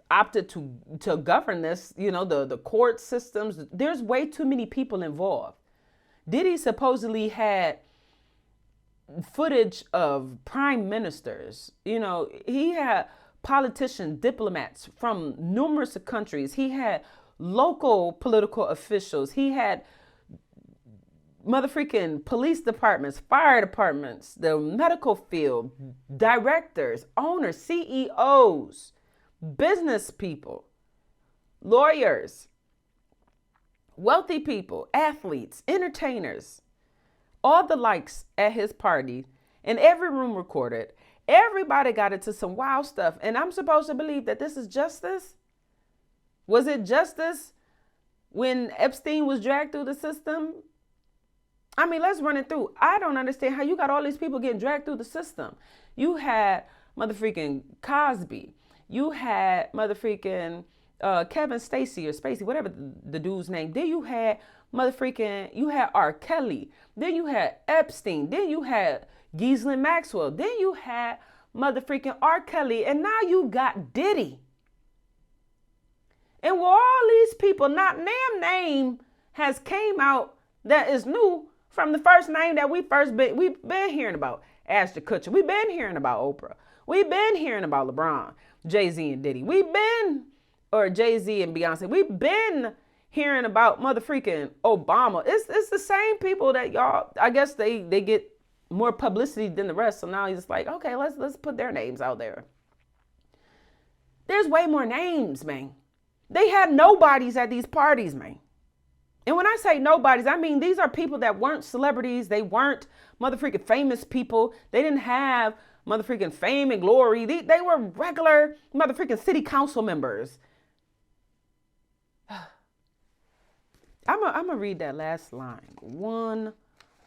S1: opted to govern this, you know, the court systems, there's way too many people involved. Diddy supposedly had footage of prime ministers. You know, he had politicians, diplomats from numerous countries. He had local political officials. He had motherfucking police departments, fire departments, the medical field, directors, owners, CEOs, business people, lawyers, wealthy people, athletes, entertainers, all the likes at his party, and every room recorded. Everybody got into some wild stuff. And I'm supposed to believe that this is justice? Was it justice when Epstein was dragged through the system? I mean, let's run it through. I don't understand how you got all these people getting dragged through the system. You had motherfucking Cosby. You had motherfucking Kevin Spacey or Spacey, whatever the dude's name. Then you had you had R. Kelly. Then you had Epstein. Then you had Ghislaine Maxwell. Then you had motherfucking R. Kelly. And now you got Diddy. And with all these people, not damn name has came out that is new from the first name that we've been hearing about. Ashton Kutcher. We've been hearing about Oprah. We've been hearing about LeBron, Jay-Z and Diddy. Or Jay-Z and Beyonce. We've been hearing about motherfucking Obama. It's the same people that y'all, I guess they get more publicity than the rest. So now he's just like, okay, let's put their names out there. There's way more names, man. They had nobodies at these parties, man. And when I say nobodies, I mean these are people that weren't celebrities. They weren't motherfucking famous people. They didn't have motherfucking fame and glory. They were regular motherfucking city council members. I'm going to read that last line one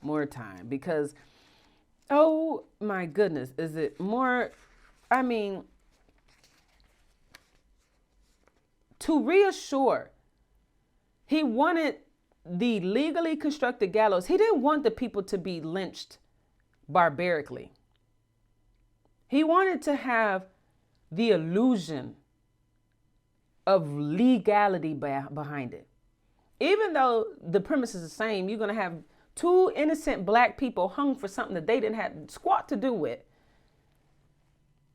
S1: more time because, oh my goodness, is it more, I mean, to reassure, he wanted the legally constructed gallows. He didn't want the people to be lynched barbarically. He wanted to have the illusion of legality behind it. Even though the premise is the same, you're going to have two innocent black people hung for something that they didn't have squat to do with.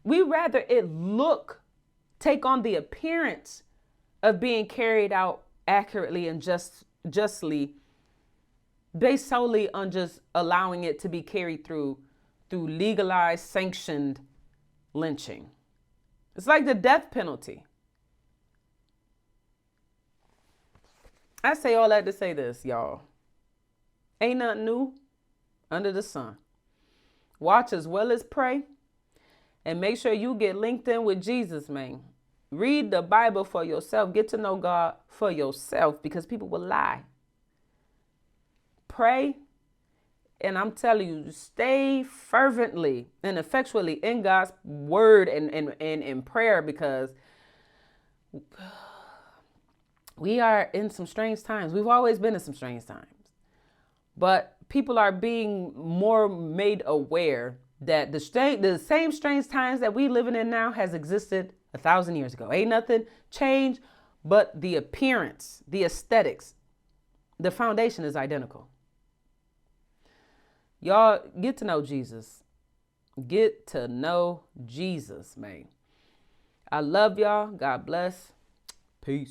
S1: We rather it take on the appearance of being carried out accurately and justly, based solely on just allowing it to be carried through legalized, sanctioned lynching. It's like the death penalty. I say all that to say this, y'all. Ain't nothing new under the sun. Watch as well as pray. And make sure you get linked in with Jesus, man. Read the Bible for yourself. Get to know God for yourself because people will lie. Pray. And I'm telling you, stay fervently and effectually in God's word and in prayer because we are in some strange times. We've always been in some strange times. But people are being more made aware that the same strange times that we living in now has existed 1,000 years ago. Ain't nothing changed but the appearance, the aesthetics. The foundation is identical. Y'all get to know Jesus. Get to know Jesus, man. I love y'all. God bless. Peace.